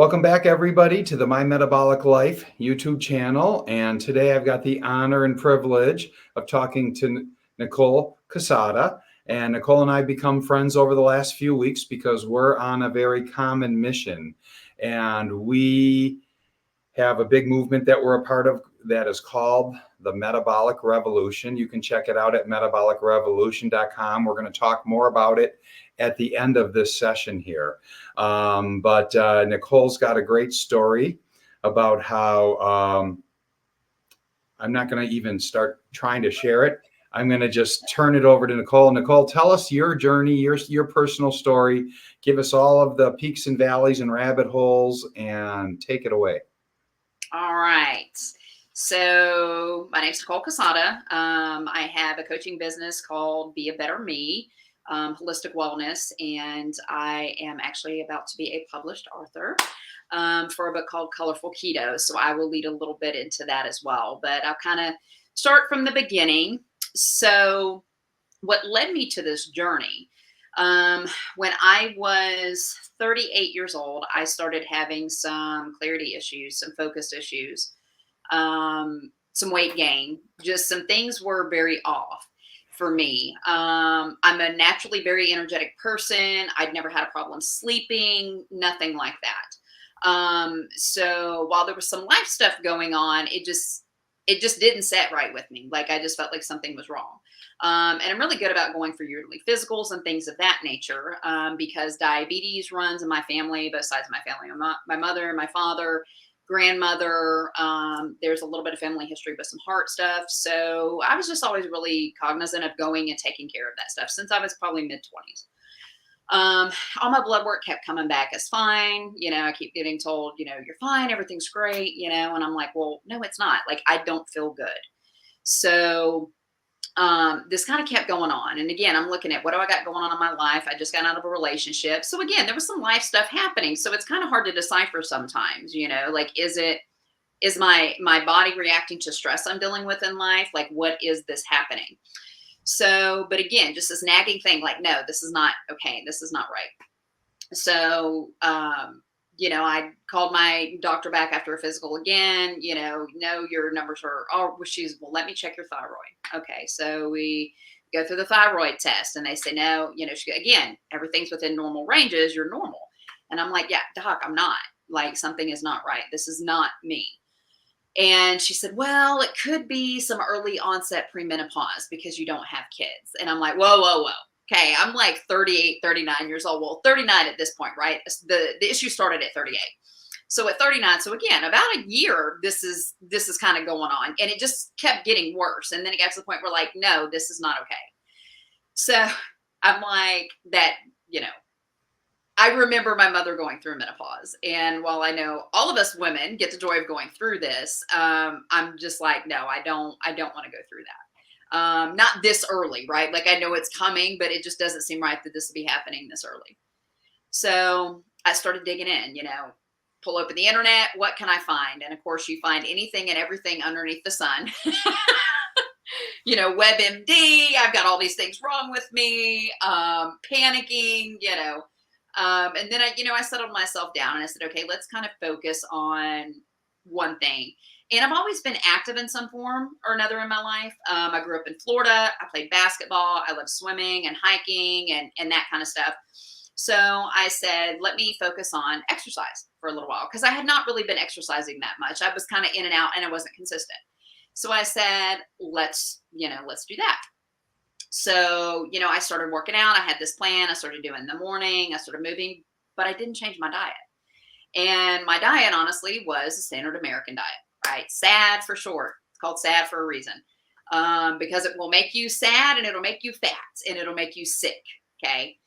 Welcome back, everybody, to the My Metabolic Life YouTube channel. And today I've got the honor and privilege of talking to Nicole Casada. And Nicole and I become friends over the last few weeks because we're on a very common mission. And we have a big movement that we're a part of that is called the Metabolic Revolution. You can check it out at metabolicrevolution.com. We're going to talk more about it at the end of this session here. But Nicole's got a great story about how I'm not going to even start trying to share it. I'm going to just turn it over to Nicole. Nicole, tell us your journey, your personal story. Give us all of the peaks and valleys and rabbit holes and take it away. All right. So my name's Nicole Casada. I have a coaching business called Be a Better Me, Holistic Wellness, and I am actually about to be a published author for a book called Colorful Keto. So I will lead a little bit into that as well, but I'll kind of start from the beginning. So what led me to this journey? When I was 38 years old, I started having some clarity issues, some focus issues, some weight gain, just some things were very off for me. I'm a naturally very energetic person. I'd never had a problem sleeping, nothing like that. So while there was some life stuff going on, it just didn't set right with me. Like I just felt like something was wrong. And I'm really good about going for yearly physicals and things of that nature because diabetes runs in my family, both sides of my family. My mother, my father, grandmother. There's a little bit of family history with some heart stuff. So I was just always really cognizant of going and taking care of that stuff since I was probably mid-20s. All my blood work kept coming back as fine. I keep getting told, you're fine, everything's great, and I'm like, well, no, it's not. Like, I don't feel good. So this kind of kept going on. And again, I'm looking at what do I got going on in my life? I just got out of a relationship. So again, there was some life stuff happening. So it's kind of hard to decipher sometimes, like, is my body reacting to stress I'm dealing with in life? Like, what is this happening? So, but again, just this nagging thing, like, no, this is not okay. This is not right. So, I called my doctor back after a physical again, no, your numbers are, well, let me check your thyroid. Okay. So we go through the thyroid test and they say, no, again, everything's within normal ranges. You're normal. And I'm like, yeah, doc, I'm not. Like, something is not right. This is not me. And she said, well, it could be some early onset premenopause because you don't have kids. And I'm like, whoa. Okay, I'm like 38, 39 years old. Well, 39 at this point, right? The issue started at 38. So at 39, so again, about a year, this is kind of going on. And it just kept getting worse. And then it got to the point where like, no, this is not okay. So I'm like that, I remember my mother going through menopause. And while I know all of us women get the joy of going through this, I'm just like, no, I don't want to go through that. Not this early, right? Like I know it's coming, but it just doesn't seem right that this would be happening this early. So I started digging in, pull open the internet. What can I find? And of course you find anything and everything underneath the sun. WebMD, I've got all these things wrong with me, panicking, and then I settled myself down and I said, okay, let's kind of focus on one thing. And I've always been active in some form or another in my life. I grew up in Florida. I played basketball. I love swimming and hiking and that kind of stuff. So I said, let me focus on exercise for a little while because I had not really been exercising that much. I was kind of in and out and I wasn't consistent. So I said, let's do that. So, I started working out. I had this plan. I started doing in the morning. I started moving, but I didn't change my diet. And my diet, honestly, was a standard American diet, right? SAD for short. It's called SAD for a reason. Because it will make you sad and it'll make you fat and it'll make you sick. Okay.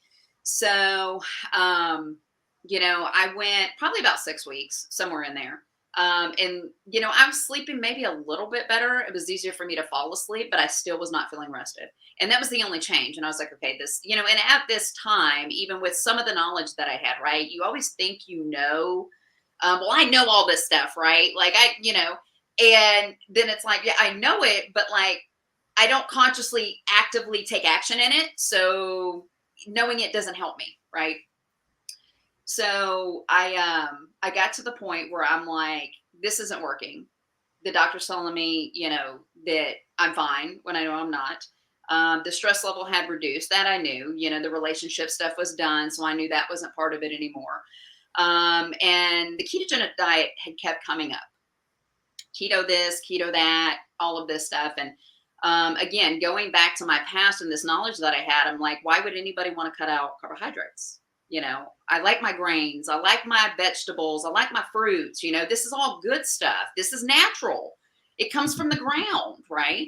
So, I went probably about 6 weeks, somewhere in there. And I was sleeping maybe a little bit better. It was easier for me to fall asleep, but I still was not feeling rested. And that was the only change. And I was like, okay, and at this time, even with some of the knowledge that I had, right, you always think, well, I know all this stuff, right? Like and then it's like, yeah, I know it, but like, I don't consciously actively take action in it. So knowing it doesn't help me. Right. So I got to the point where I'm like, this isn't working. The doctor's telling me, that I'm fine when I know I'm not. The stress level had reduced. That I knew. The relationship stuff was done, so I knew that wasn't part of it anymore. And the ketogenic diet had kept coming up. Keto this, keto that, all of this stuff. And again, going back to my past and this knowledge that I had, I'm like, why would anybody want to cut out carbohydrates? I like my grains, I like my vegetables, I like my fruits. This is all good stuff. This is natural. It comes from the ground, right?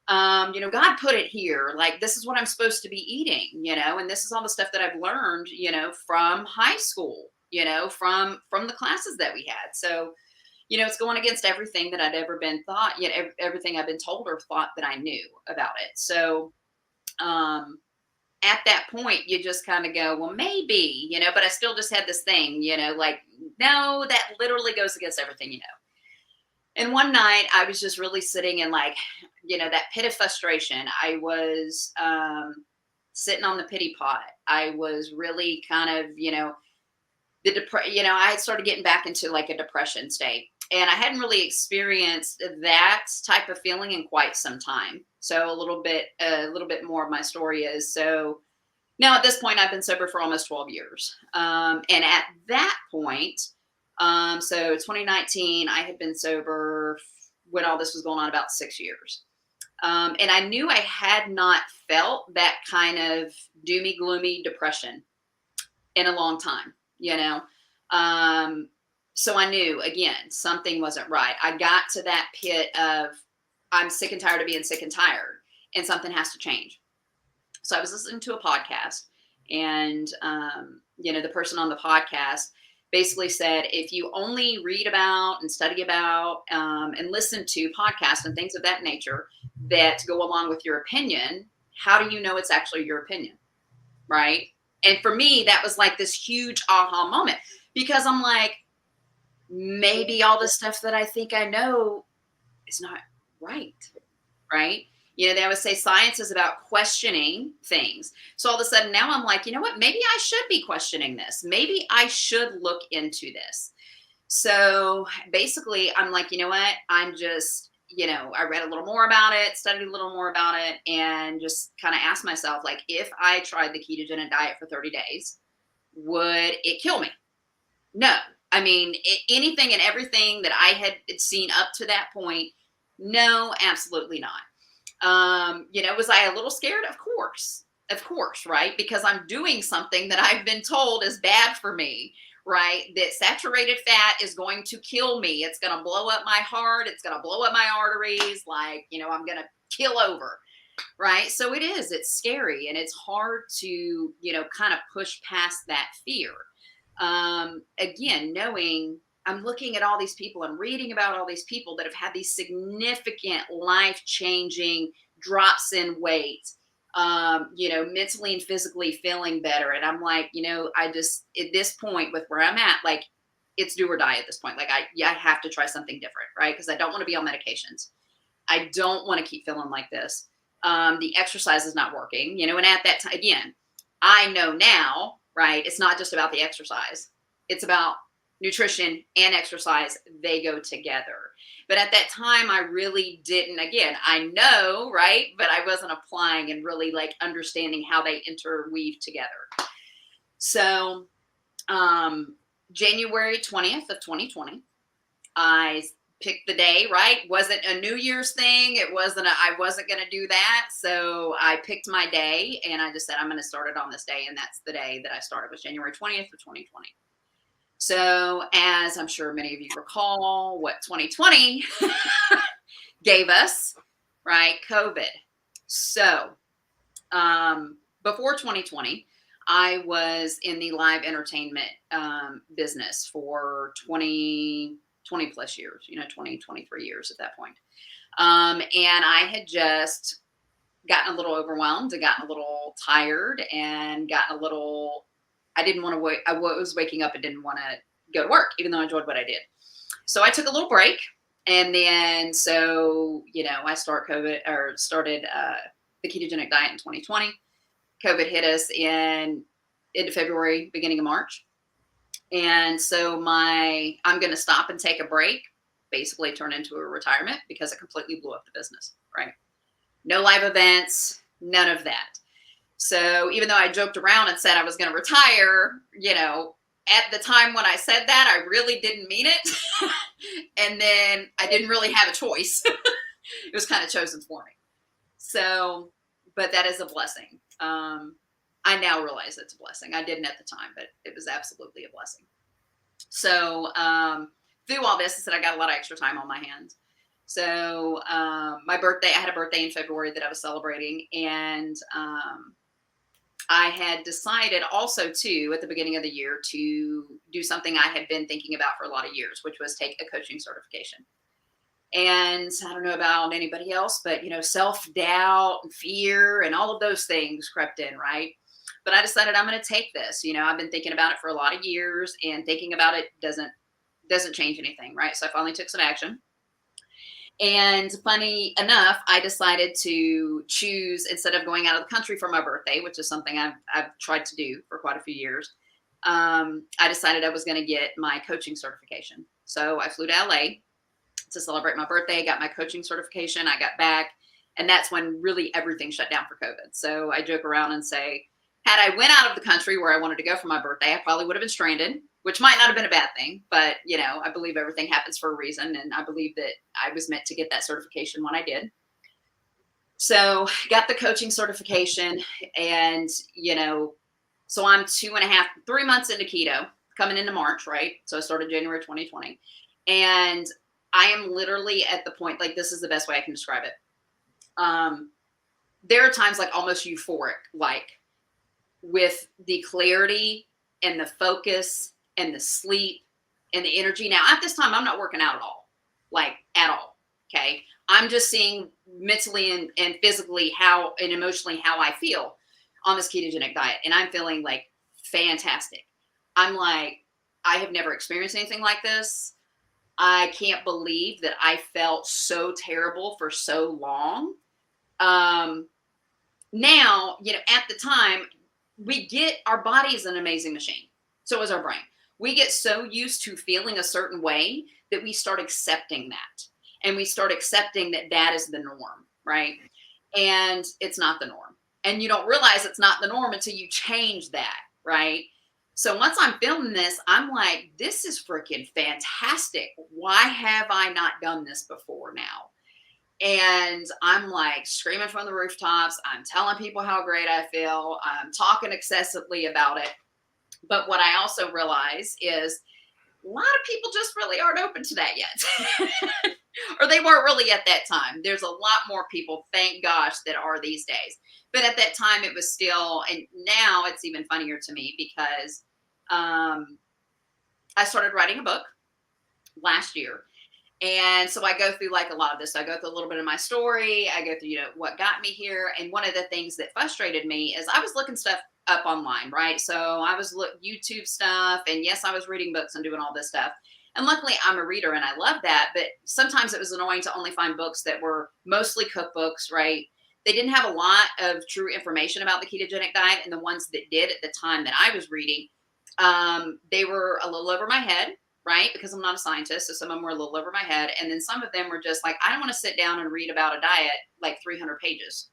God put it here. Like, this is what I'm supposed to be eating, and this is all the stuff that I've learned, from high school, from the classes that we had. So, it's going against everything that I'd ever been taught, yet everything I've been told or thought that I knew about it. So, at that point, you just kind of go, well, maybe, but I still just had this thing, like, no, that literally goes against everything, And one night I was just really sitting in like, that pit of frustration. I was sitting on the pity pot. I was really kind of, I had started getting back into like a depression state. And I hadn't really experienced that type of feeling in quite some time. So a little bit more of my story is, so now at this point, I've been sober for almost 12 years. And at that point, so 2019, I had been sober when all this was going on about 6 years. And I knew I had not felt that kind of doomy, gloomy depression in a long time, So I knew, again, something wasn't right. I got to that pit of, I'm sick and tired of being sick and tired, and something has to change. So I was listening to a podcast, and, the person on the podcast basically said, if you only read about and study about and listen to podcasts and things of that nature that go along with your opinion, how do you know it's actually your opinion? Right. And for me, that was like this huge aha moment, because I'm like, maybe all the stuff that I think I know is not right. Right. They always say science is about questioning things. So all of a sudden now I'm like, you know what? Maybe I should be questioning this. Maybe I should look into this. So basically, I'm like, you know what? I'm just, I read a little more about it, studied a little more about it, and just kind of asked myself, like, if I tried the ketogenic diet for 30 days, would it kill me? No. I mean, anything and everything that I had seen up to that point, no, absolutely not. Was I a little scared? Of course, right? Because I'm doing something that I've been told is bad for me, right? That saturated fat is going to kill me. It's going to blow up my heart. It's going to blow up my arteries. Like, I'm going to kill over, right? So it's scary, and it's hard to, kind of push past that fear. Again, knowing I'm looking at all these people and reading about all these people that have had these significant life-changing drops in weight, mentally and physically feeling better. And I'm like, I just, at this point with where I'm at, like, it's do or die at this point. Like, I have to try something different, right? Because I don't want to be on medications. I don't want to keep feeling like this. The exercise is not working, and at that time, again, I know now, right? It's not just about the exercise. It's about nutrition and exercise. They go together. But at that time, I really didn't, again, I know, right? But I wasn't applying and really like understanding how they interweave together. So January 20th of 2020, I picked the day, right? Wasn't a New Year's thing. I wasn't going to do that. So I picked my day, and I just said, I'm going to start it on this day. And that's the day that I started, was January 20th of 2020. So as I'm sure many of you recall, what 2020 gave us, right? COVID. So before 2020, I was in the live entertainment business for 20 plus years, 20, 23 years at that point. And I had just gotten a little overwhelmed and gotten a little tired and gotten a little, I didn't want to wait. I was waking up and didn't want to go to work, even though I enjoyed what I did. So I took a little break. And then, so, I started the ketogenic diet in 2020. COVID hit us in into February, beginning of March. And so I'm going to stop and take a break, basically turn into a retirement because it completely blew up the business, right? No live events, none of that. So even though I joked around and said I was going to retire, at the time when I said that, I really didn't mean it. And then I didn't really have a choice. It was kind of chosen for me. So, but that is a blessing. I now realize it's a blessing. I didn't at the time, but it was absolutely a blessing. So through all this, I said I got a lot of extra time on my hands. So my birthday, I had a birthday in February that I was celebrating, and I had decided also too at the beginning of the year to do something I had been thinking about for a lot of years, which was take a coaching certification. And I don't know about anybody else, but self-doubt and fear and all of those things crept in, right? But I decided I'm going to take this. I've been thinking about it for a lot of years, and thinking about it doesn't change anything, right? So I finally took some action. And funny enough, I decided to choose, instead of going out of the country for my birthday, which is something I've tried to do for quite a few years, I decided I was going to get my coaching certification. So I flew to LA to celebrate my birthday, got my coaching certification. I got back, and that's when really everything shut down for COVID. So I joke around and say, had I went out of the country where I wanted to go for my birthday, I probably would have been stranded, which might not have been a bad thing. But, I believe everything happens for a reason. And I believe that I was meant to get that certification when I did. So got the coaching certification, and, so I'm 3 months into keto, coming into March, right? So I started January 2020. And I am literally at the point, like, this is the best way I can describe it. There are times like almost euphoric, like with the clarity and the focus and the sleep and the energy. Now at this time, I'm not working out at all, like at all. Okay. I'm just seeing mentally and physically and emotionally how I feel on this ketogenic diet. And I'm feeling like fantastic. I'm like, I have never experienced anything like this. I can't believe that I felt so terrible for so long. Now, at the time, our body is an amazing machine. So is our brain. We get so used to feeling a certain way that we start accepting that. And we start accepting that that is the norm, right? And it's not the norm. And you don't realize it's not the norm until you change that, right? So once I'm filming this, I'm like, this is freaking fantastic. Why have I not done this before now? And I'm like screaming from the rooftops. I'm telling people how great I feel. I'm talking excessively about it. But what I also realize is a lot of people just really aren't open to that yet. Or they weren't really at that time. There's a lot more people, thank gosh, that are these days. But at that time, it was still, and now it's even funnier to me because I started writing a book last year. And so I go through like a lot of this. I go through a little bit of my story. I go through, what got me here. And one of the things that frustrated me is I was looking stuff up online, right? So I was YouTube stuff. And yes, I was reading books and doing all this stuff. And luckily I'm a reader and I love that. But sometimes it was annoying to only find books that were mostly cookbooks, right? They didn't have a lot of true information about the ketogenic diet. And the ones that did at the time that I was reading, they were a little over my head, right? Because I'm not a scientist. So some of them were a little over my head. And then some of them were just like, I don't want to sit down and read about a diet, like 300 pages.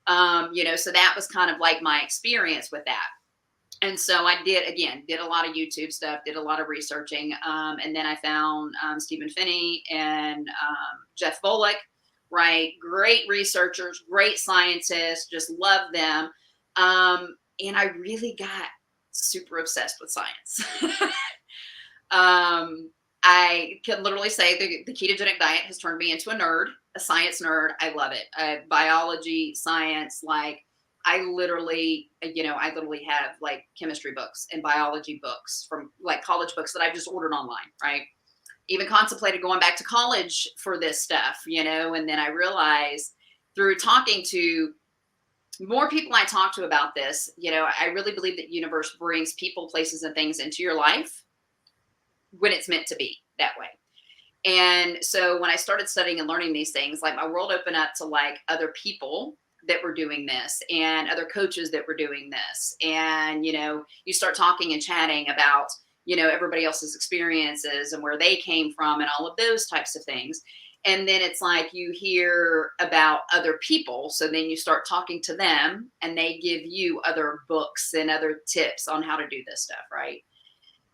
So that was kind of like my experience with that. And so I did a lot of YouTube stuff, did a lot of researching. And then I found Stephen Finney and Jeff Volek, right? Great researchers, great scientists, just love them. And I really got super obsessed with science. I can literally say the ketogenic diet has turned me into a nerd, a science nerd. I love it. Biology, science, like I literally have like chemistry books and biology books from like college books that I've just ordered online, right? Even contemplated going back to college for this stuff, and then I realized through talking to more people I talk to about this, I really believe that universe brings people, places, and things into your life when it's meant to be that way. And so when I started studying and learning these things, like my world opened up to like other people that were doing this and other coaches that were doing this. And, you start talking and chatting about, everybody else's experiences and where they came from and all of those types of things. And then it's like you hear about other people. So then you start talking to them and they give you other books and other tips on how to do this stuff, right?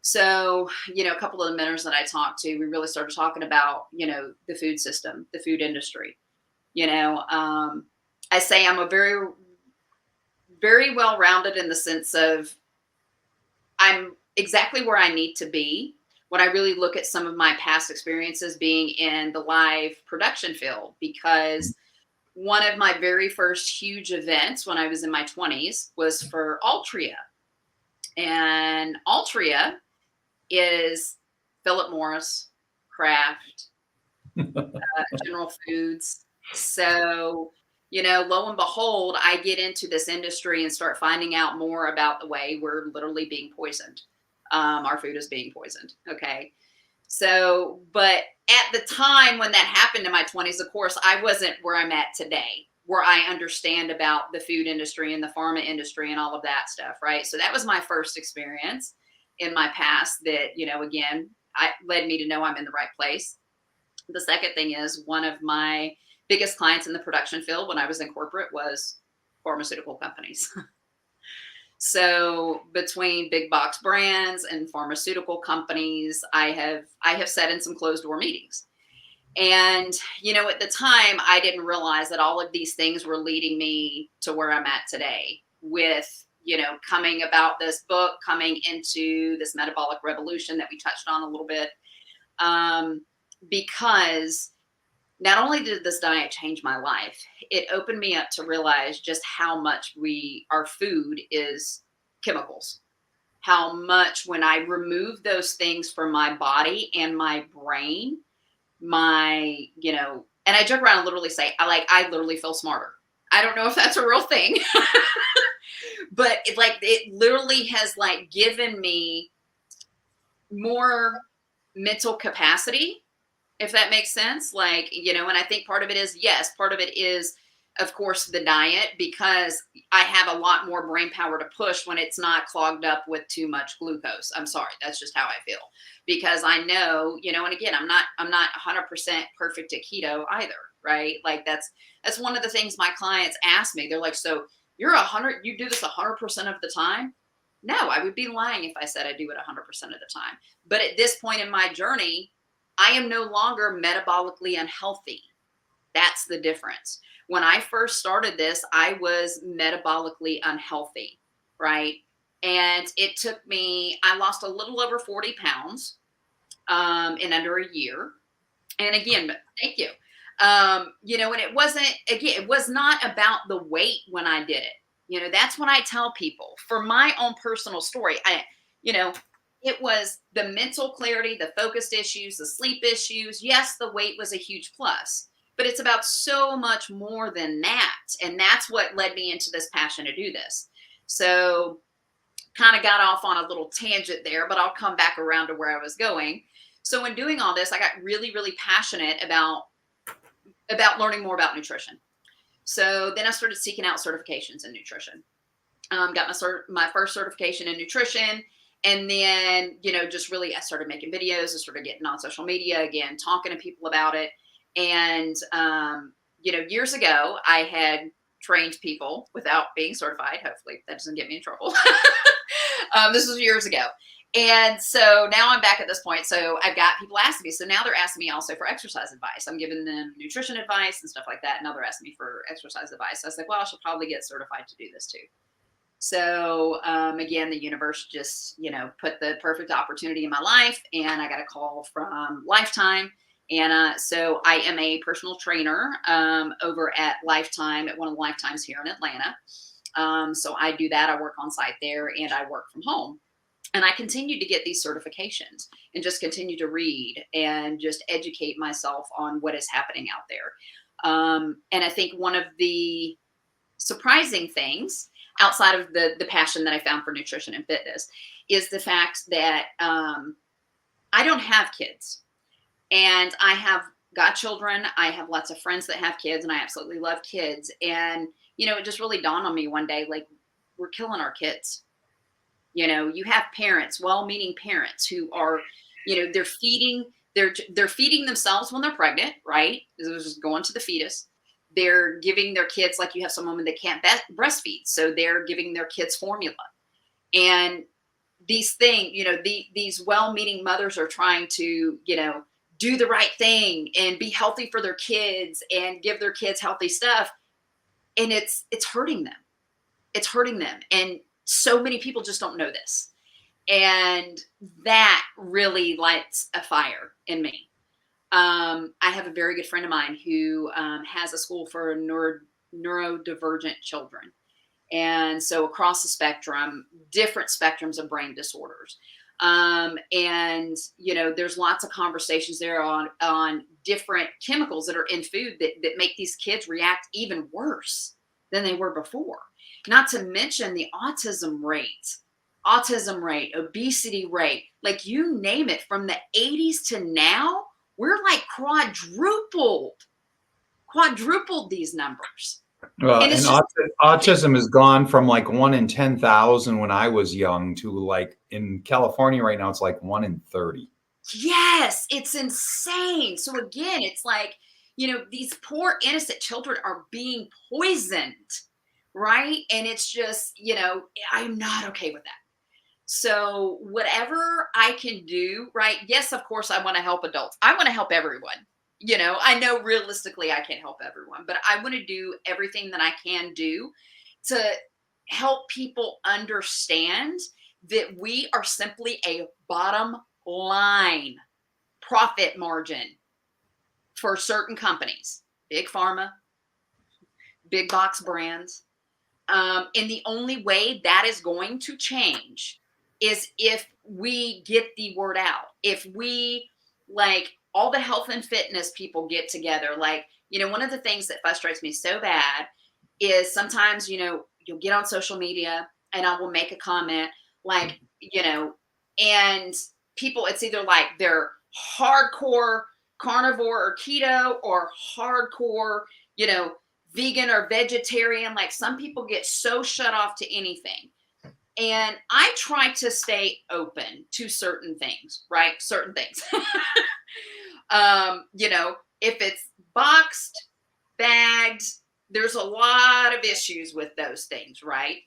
So, a couple of the mentors that I talked to, we really started talking about, the food system, the food industry. I say I'm a very, very well rounded in the sense of I'm exactly where I need to be when I really look at some of my past experiences being in the live production field, because one of my very first huge events when I was in my 20s was for Altria. And Altria is Philip Morris, Kraft, General Foods. So, lo and behold, I get into this industry and start finding out more about the way we're literally being poisoned. Our food is being poisoned. Okay. So, but at the time when that happened in my 20s, of course, I wasn't where I'm at today, where I understand about the food industry and the pharma industry and all of that stuff. Right. So that was my first experience in my past that, again, led me to know I'm in the right place. The second thing is one of my biggest clients in the production field when I was in corporate was pharmaceutical companies. So between big box brands and pharmaceutical companies, I have sat in some closed door meetings. And, at the time, I didn't realize that all of these things were leading me to where I'm at today with, coming about this book, coming into this metabolic revolution that we touched on a little bit. Because not only did this diet change my life, it opened me up to realize just how much our food is chemicals. How much when I remove those things from my body and my brain, and I joke around and literally say, I literally feel smarter. I don't know if that's a real thing, but it literally has given me more mental capacity, if that makes sense. And I think part of it is, yes, part of it is, of course, the diet, because I have a lot more brain power to push when it's not clogged up with too much glucose. I'm sorry. That's just how I feel, because I know, and again, I'm not 100% perfect at keto either. Right. That's one of the things my clients ask me. They're like, so you do this 100% of the time? No, I would be lying if I said I do it 100% of the time. But at this point in my journey, I am no longer metabolically unhealthy. That's the difference. When I first started this, I was metabolically unhealthy, right? And it took me, I lost a little over 40 pounds in under a year. And again, thank you. And it was not about the weight when I did it. That's what I tell people for my own personal story. It was the mental clarity, the focused issues, the sleep issues. Yes, the weight was a huge plus, but it's about so much more than that. And that's what led me into this passion to do this. So kind of got off on a little tangent there, but I'll come back around to where I was going. So in doing all this, I got really, really passionate about learning more about nutrition. So then I started seeking out certifications in nutrition. Got my first certification in nutrition. And then, just really, I started making videos. I started getting on social media again, talking to people about it. And, years ago, I had trained people without being certified. Hopefully that doesn't get me in trouble. This was years ago. And so now I'm back at this point. So I've got people asking me. So now they're asking me also for exercise advice. I'm giving them nutrition advice and stuff like that. Now they're asking me for exercise advice. So I was like, well, I should probably get certified to do this too. So again, the universe just, put the perfect opportunity in my life, and I got a call from Lifetime. And so I am a personal trainer over at Lifetime, at one of the Lifetimes here in Atlanta. So I do that. I work on site there, and I work from home. And I continue to get these certifications and just continue to read and just educate myself on what is happening out there. And I think one of the surprising things outside of the passion that I found for nutrition and fitness is the fact that I don't have kids, and I have godchildren. I have lots of friends that have kids, and I absolutely love kids. And, it just really dawned on me one day, we're killing our kids. You have parents, well-meaning parents who are, they're feeding themselves when they're pregnant, right? This is just going to the fetus. They're giving their kids, like you have some women that can't breastfeed, so they're giving their kids formula. And these things, these well-meaning mothers are trying to, do the right thing and be healthy for their kids and give their kids healthy stuff. And it's hurting them. It's hurting them. And so many people just don't know this. And that really lights a fire in me. I have a very good friend of mine who has a school for neurodivergent children. And so across the spectrum, different spectrums of brain disorders. There's lots of conversations there on different chemicals that are in food that make these kids react even worse than they were before. Not to mention the autism rate, obesity rate, like you name it, from the 80s to now, we're like quadrupled these numbers. Well, And and it's just, autism has gone from like 1 in 10,000 when I was young to like in California right now, it's like 1 in 30. yes, it's insane. So again, it's like, these poor innocent children are being poisoned, right? And it's just, I'm not okay with that. So whatever I can do, right? Yes, of course, I want to help adults. I want to help everyone. I know realistically I can't help everyone, but I want to do everything that I can do to help people understand that we are simply a bottom line profit margin for certain companies, big pharma, big box brands. And the only way that is going to change is if we get the word out. If we, like, all the health and fitness people get together, like, one of the things that frustrates me so bad is sometimes, you'll get on social media and I will make a comment like, and people, it's either like they're hardcore carnivore or keto or hardcore, vegan or vegetarian. Like some people get so shut off to anything. And I try to stay open to certain things, right? Certain things. If it's boxed, bagged, there's a lot of issues with those things, right?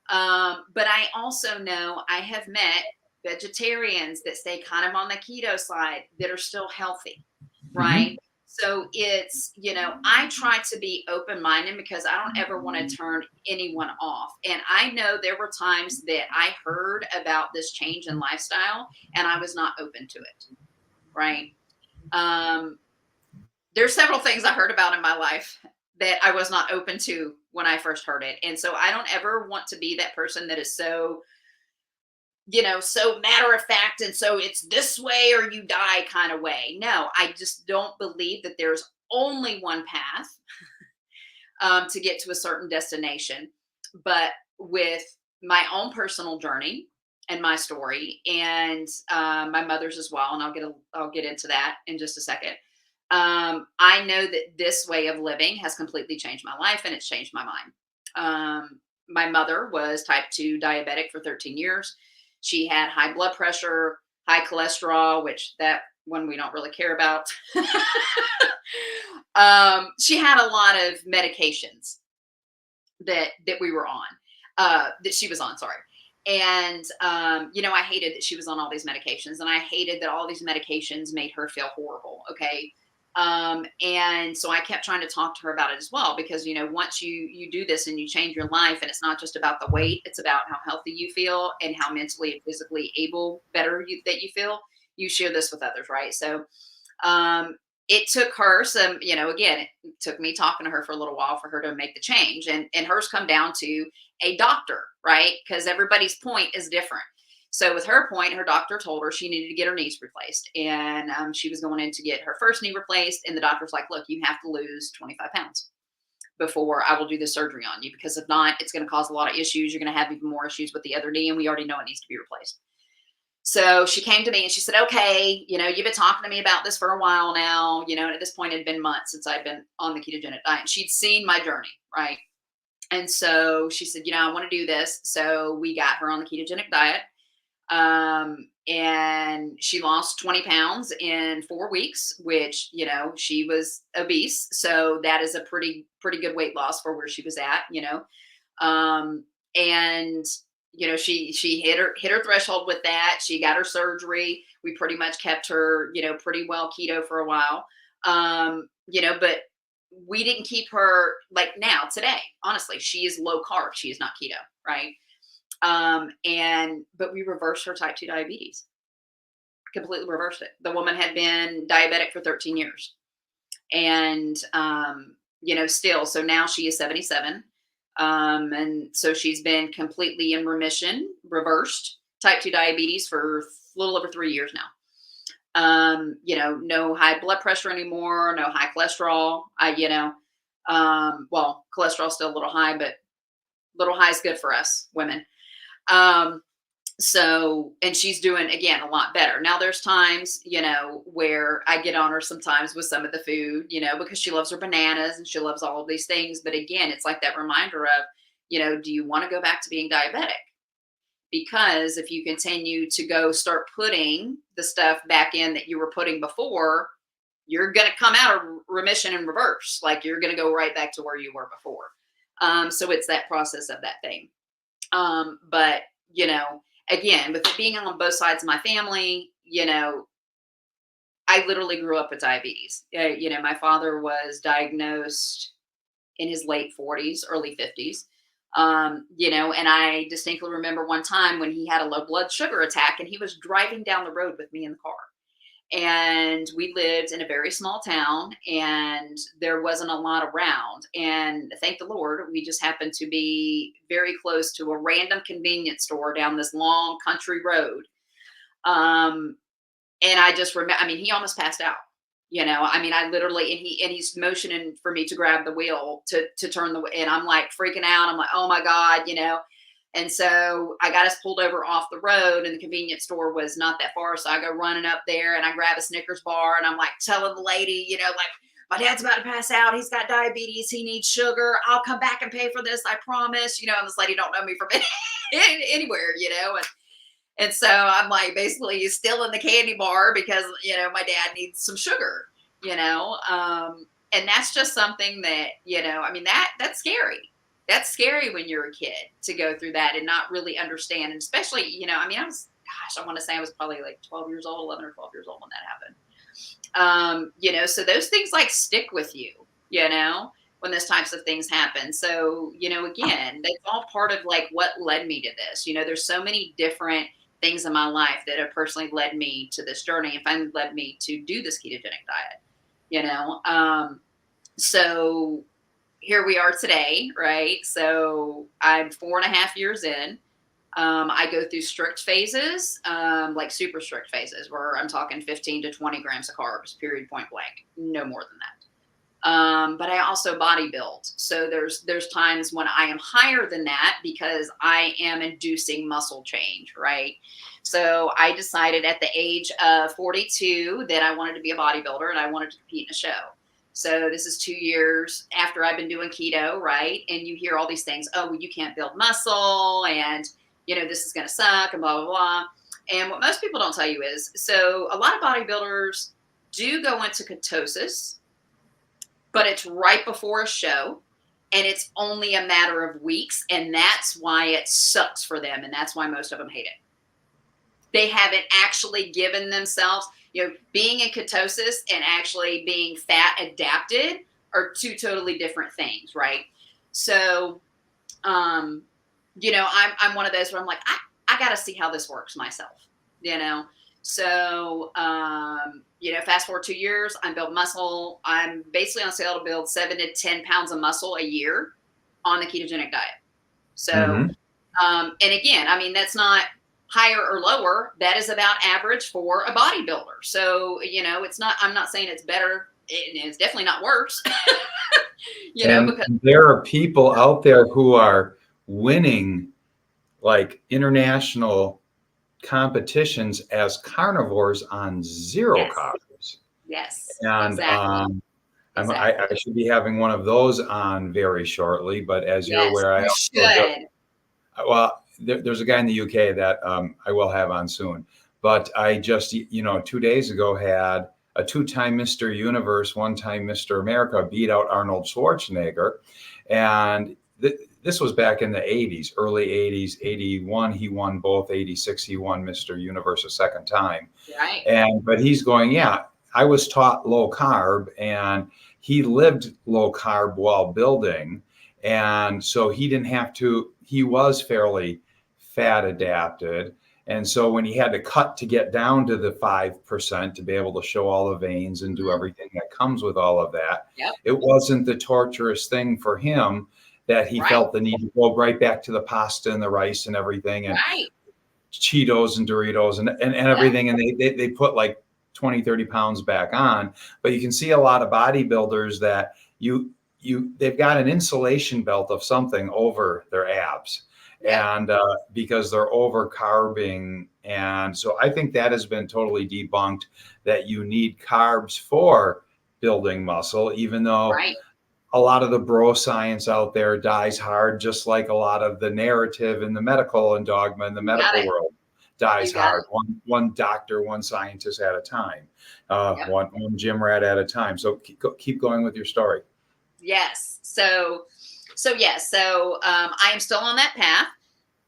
But I also know I have met vegetarians that stay kind of on the keto side that are still healthy, Mhm. right? So it's, I try to be open-minded because I don't ever want to turn anyone off. And I know there were times that I heard about this change in lifestyle and I was not open to it, right? Um, there's several things I heard about in my life that I was not open to when I first heard it. And so I don't ever want to be that person that is so, so matter of fact. And so it's this way or you die kind of way. No, I just don't believe that there's only one path to get to a certain destination. But with my own personal journey and my story and my mother's as well, and I'll get into that in just a second. I know that this way of living has completely changed my life and it's changed my mind. My mother was type 2 diabetic for 13 years. She had high blood pressure, high cholesterol, which that one we don't really care about. She had a lot of medications that we were on, that she was on, sorry. And, I hated that she was on all these medications and I hated that all these medications made her feel horrible. Okay. And so I kept trying to talk to her about it as well, because, once you do this and you change your life and it's not just about the weight, it's about how healthy you feel and how mentally and physically that you feel, you share this with others. Right. So, it took her some, again, it took me talking to her for a little while for her to make the change, and hers come down to a doctor, right? Because everybody's point is different. So with her point, her doctor told her she needed to get her knees replaced, and she was going in to get her first knee replaced, and the doctor's like, look, you have to lose 25 pounds before I will do the surgery on you, because if not, it's going to cause a lot of issues. You're going to have even more issues with the other knee, and we already know it needs to be replaced. So she came to me and she said, okay, you've been talking to me about this for a while now, and at this point it had been months since I'd been on the ketogenic diet. She'd seen my journey, right? And so she said, I want to do this. So we got her on the ketogenic diet. And she lost 20 pounds in 4 weeks, which, she was obese. So that is a pretty good weight loss for where she was at, um, and, she hit her threshold with that. She got her surgery. We pretty much kept her, pretty well keto for a while. But we didn't keep her like now today. Honestly, she is low carb. She is not keto. Right. But we reversed her type 2 diabetes, completely reversed it. The woman had been diabetic for 13 years and, still, so now she is 77. And so she's been completely in remission, reversed type 2 diabetes for a little over 3 years now. No high blood pressure anymore, no high cholesterol. Cholesterol's still a little high, but little high is good for us women. And she's doing, again, a lot better. Now there's times, where I get on her sometimes with some of the food, because she loves her bananas and she loves all of these things. But again, it's like that reminder of, do you want to go back to being diabetic? Because if you continue to go start putting the stuff back in that you were putting before, you're going to come out of remission and reverse. Like you're going to go right back to where you were before. So it's that process of that thing. But, again, with it being on both sides of my family, I literally grew up with diabetes. My father was diagnosed in his late 40s, early 50s. And I distinctly remember one time when he had a low blood sugar attack and he was driving down the road with me in the car. And we lived in a very small town and there wasn't a lot around. And thank the Lord, we just happened to be very close to a random convenience store down this long country road. And I just remember, he almost passed out, I literally, and he's motioning for me to grab the wheel to turn and I'm like freaking out. I'm like, oh my God, And so I got us pulled over off the road and the convenience store was not that far. So I go running up there and I grab a Snickers bar and I'm like telling the lady, like, my dad's about to pass out. He's got diabetes. He needs sugar. I'll come back and pay for this. I promise, and this lady don't know me from anywhere, And so I'm like, basically still in the candy bar because, my dad needs some sugar, and that's just something that, that's scary. That's scary when you're a kid to go through that and not really understand. And especially, I want to say I was probably like 12 years old, 11 or 12 years old when that happened. So those things like stick with you, when those types of things happen. So, again, that's all part of like what led me to this. There's so many different things in my life that have personally led me to this journey and finally led me to do this ketogenic diet, so here we are today, right? So I'm 4.5 years in. I go through strict phases, like super strict phases where I'm talking 15 to 20 grams of carbs, period, point blank, no more than that. But I also bodybuild. So there's times when I am higher than that because I am inducing muscle change, right? So I decided at the age of 42 that I wanted to be a bodybuilder and I wanted to compete in a show. So this is 2 years after I've been doing keto, right? And you hear all these things, oh, well, you can't build muscle and, this is going to suck and blah, blah, blah. And what most people don't tell you is, so a lot of bodybuilders do go into ketosis, but it's right before a show and it's only a matter of weeks. And that's why it sucks for them. And that's why most of them hate it. They haven't actually given themselves, being in ketosis and actually being fat adapted are two totally different things, right? So, I'm one of those where I'm like, I got to see how this works myself, So, fast forward 2 years, I'm building muscle. I'm basically on sale to build 7 to 10 pounds of muscle a year on the ketogenic diet. So, and again, that's not higher or lower. That is about average for a bodybuilder. So, it's not, I'm not saying it's better. It's definitely not worse, because there are people out there who are winning like international competitions as carnivores on zero carbs. Yes. And, exactly. I should be having one of those on very shortly, but as you're Yes, aware, I you also just, should. well, there's a guy in the UK that I will have on soon, but I just, 2 days ago had a two-time Mr. Universe, one-time Mr. America beat out Arnold Schwarzenegger. And this was back in the 80s, early 80s, 81. He won both. 86, he won Mr. Universe a second time. Right. But he's going, yeah, I was taught low carb, and he lived low carb while building. And so he didn't have to, he was fairly fat adapted. And so when he had to cut to get down to the 5% to be able to show all the veins and do Mhm. everything that comes with all of that, Yep. it wasn't the torturous thing for him that he Right. felt the need to go right back to the pasta and the rice and everything. And Right. Cheetos and Doritos and Yep. everything. And they put like 20, 30 pounds back on. But you can see a lot of bodybuilders that they've got an insulation belt of something over their abs. Yep. And because they're over carbing. And so I think that has been totally debunked, that you need carbs for building muscle, even though Right. a lot of the bro science out there dies hard, just like a lot of the narrative in the medical and dogma in the You got medical it. world dies You got hard. it. One doctor, one scientist at a time, Yep. one gym rat at a time. So keep going with your story. Yes. So yes. So I am still on that path.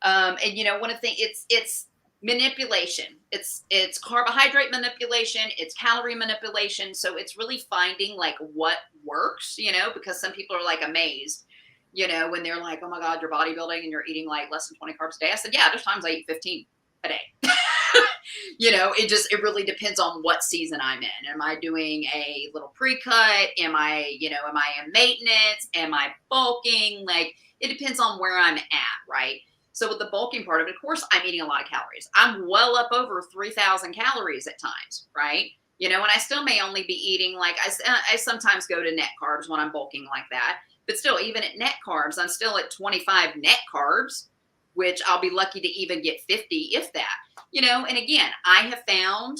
And one of the things, it's manipulation. It's carbohydrate manipulation. It's calorie manipulation. So it's really finding like what works. Because some people are like amazed. When they're like, "Oh my God, you're bodybuilding and you're eating like less than 20 carbs a day." I said, "Yeah, there's times I eat 15 a day." It really depends on what season I'm in. Am I doing a little pre-cut? Am I in maintenance? Am I bulking? Like, it depends on where I'm at, right? So with the bulking part of it, of course, I'm eating a lot of calories. I'm well up over 3,000 calories at times, right? And I still may only be eating like, I sometimes go to net carbs when I'm bulking like that. But still, even at net carbs, I'm still at 25 net carbs, which I'll be lucky to even get 50, if that. And again, I have found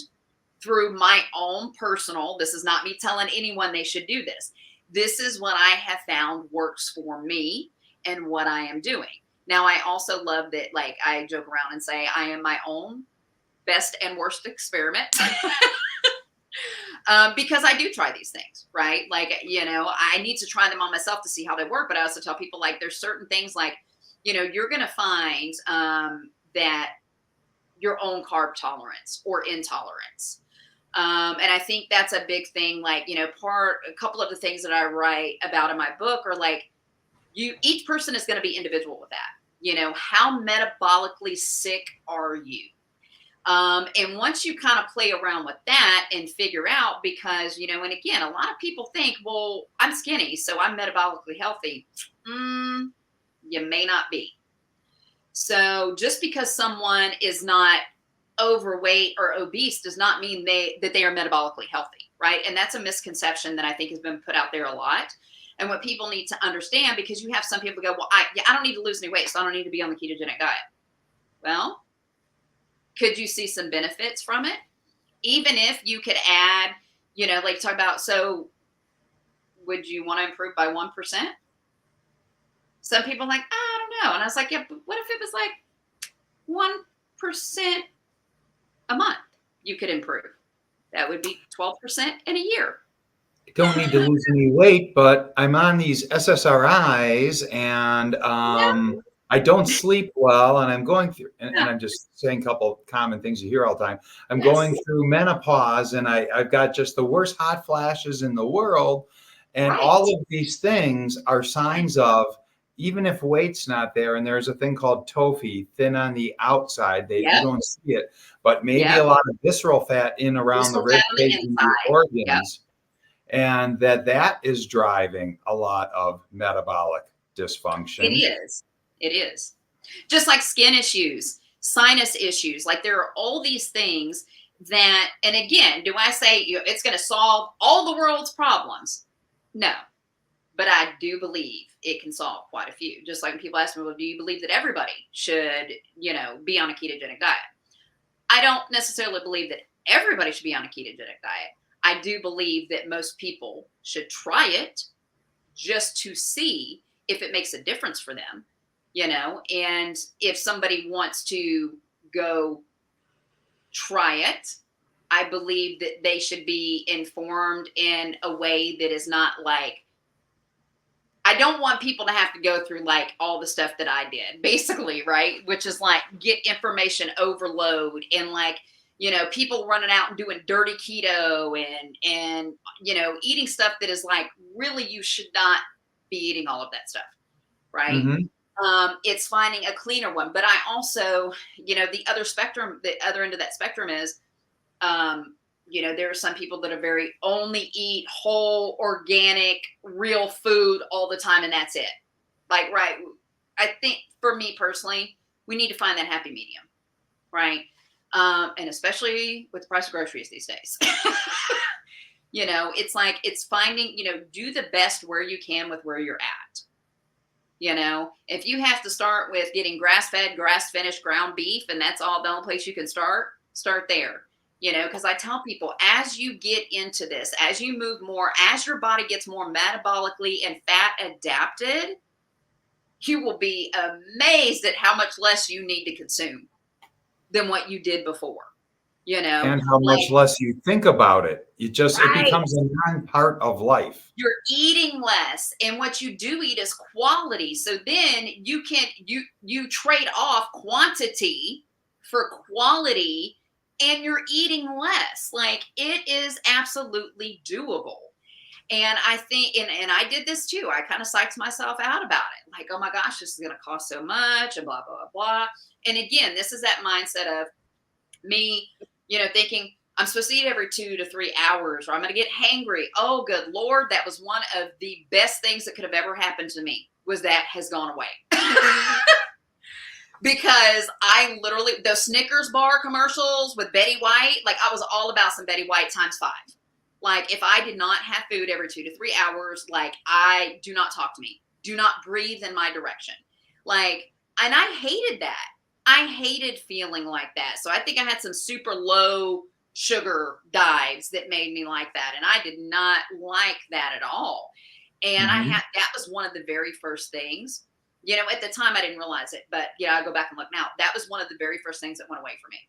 through my own personal, this is not me telling anyone they should do this. This is what I have found works for me and what I am doing. Now, I also love that, like, I joke around and say I am my own best and worst experiment. Because I do try these things, right? Like, I need to try them on myself to see how they work. But I also tell people, like, there's certain things like, you're going to find that your own carb tolerance or intolerance. And I think that's a big thing. Like, a couple of the things that I write about in my book are like, each person is going to be individual with that. How metabolically sick are you? And once you kind of play around with that and figure out, because, and again, a lot of people think, well, I'm skinny, so I'm metabolically healthy. You may not be. So just because someone is not overweight or obese does not mean that they are metabolically healthy, right? And that's a misconception that I think has been put out there a lot. And what people need to understand, because you have some people go, well, I don't need to lose any weight, so I don't need to be on the ketogenic diet. Well, could you see some benefits from it? Even if you could add, like talk about, so would you want to improve by 1%? Some people are like, I don't know. And I was like, yeah, but what if it was like 1% a month you could improve? That would be 12% in a year. Don't need to lose any weight, but I'm on these SSRIs, and I don't sleep well, and I'm going through, and I'm just saying a couple of common things you hear all the time. I'm going through menopause, and I've got just the worst hot flashes in the world. And all of these things are signs of, even if weight's not there, and there's a thing called TOFI, thin on the outside, you don't see it, but maybe a lot of visceral fat in around the rib cage and the organs. And that is driving a lot of metabolic dysfunction. It is. It is. Just like skin issues, sinus issues. Like, there are all these things that, and again, do I say it's going to solve all the world's problems? No. But I do believe it can solve quite a few. Just like when people ask me, well, do you believe that everybody should, be on a ketogenic diet? I don't necessarily believe that everybody should be on a ketogenic diet. I do believe that most people should try it just to see if it makes a difference for them, and if somebody wants to go try it, I believe that they should be informed in a way that is not like, I don't want people to have to go through like all the stuff that I did, basically, right? Which is like get information overload and like, people running out and doing dirty keto and eating stuff that is like really you should not be eating all of that stuff, right? Hmm. It's finding a cleaner one. But I also, the other end of that spectrum is, there are some people that are very only eat whole, organic, real food all the time, and that's it. Like, right. I think for me personally, we need to find that happy medium, right? And especially with the price of groceries these days. It's like it's finding, do the best where you can with where you're at. If you have to start with getting grass-fed, grass-finished ground beef, and that's all the only place you can start there. Because I tell people, as you get into this, as you move more, as your body gets more metabolically and fat adapted, you will be amazed at how much less you need to consume than what you did before. And how much Like, less you think about it. It right. becomes a non-part of life. You're eating less, and what you do eat is quality. So then you trade off quantity for quality, and you're eating less. Like, it is absolutely doable. And I think, and I did this too. I kind of psyched myself out about it. Like, oh my gosh, this is going to cost so much and blah, blah, blah, blah. And again, this is that mindset of me, thinking I'm supposed to eat every 2 to 3 hours, or I'm going to get hangry. Oh, good Lord. That was one of the best things that could have ever happened to me, was that has gone away. Because I literally, those Snickers bar commercials with Betty White, like I was all about some Betty White times 5. Like, if I did not have food every 2 to 3 hours, like, do not talk to me. Do not breathe in my direction. Like, and I hated that. I hated feeling like that. So I think I had some super low sugar dives that made me like that. And I did not like that at all. And Hmm. that was one of the very first things, at the time I didn't realize it, but I go back and look now. That was one of the very first things that went away for me,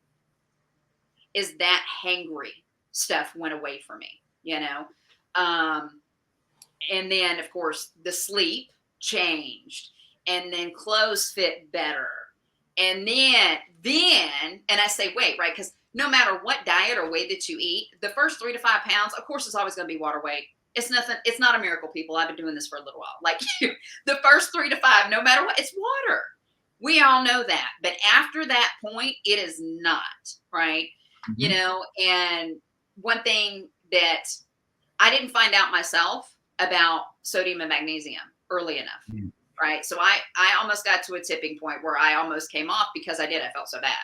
is that hangry stuff went away for me, and then of course the sleep changed, and then clothes fit better. And and I say, wait, right? Because no matter what diet or way that you eat, the first 3 to 5 pounds, of course, it's always going to be water weight. It's nothing. It's not a miracle, people. I've been doing this for a little while. Like, the first 3 to 5, no matter what, it's water. We all know that. But after that point, it is not, right? Hmm. And one thing that I didn't find out myself about sodium and magnesium early enough. Right. So I almost got to a tipping point where I almost came off because I felt so bad.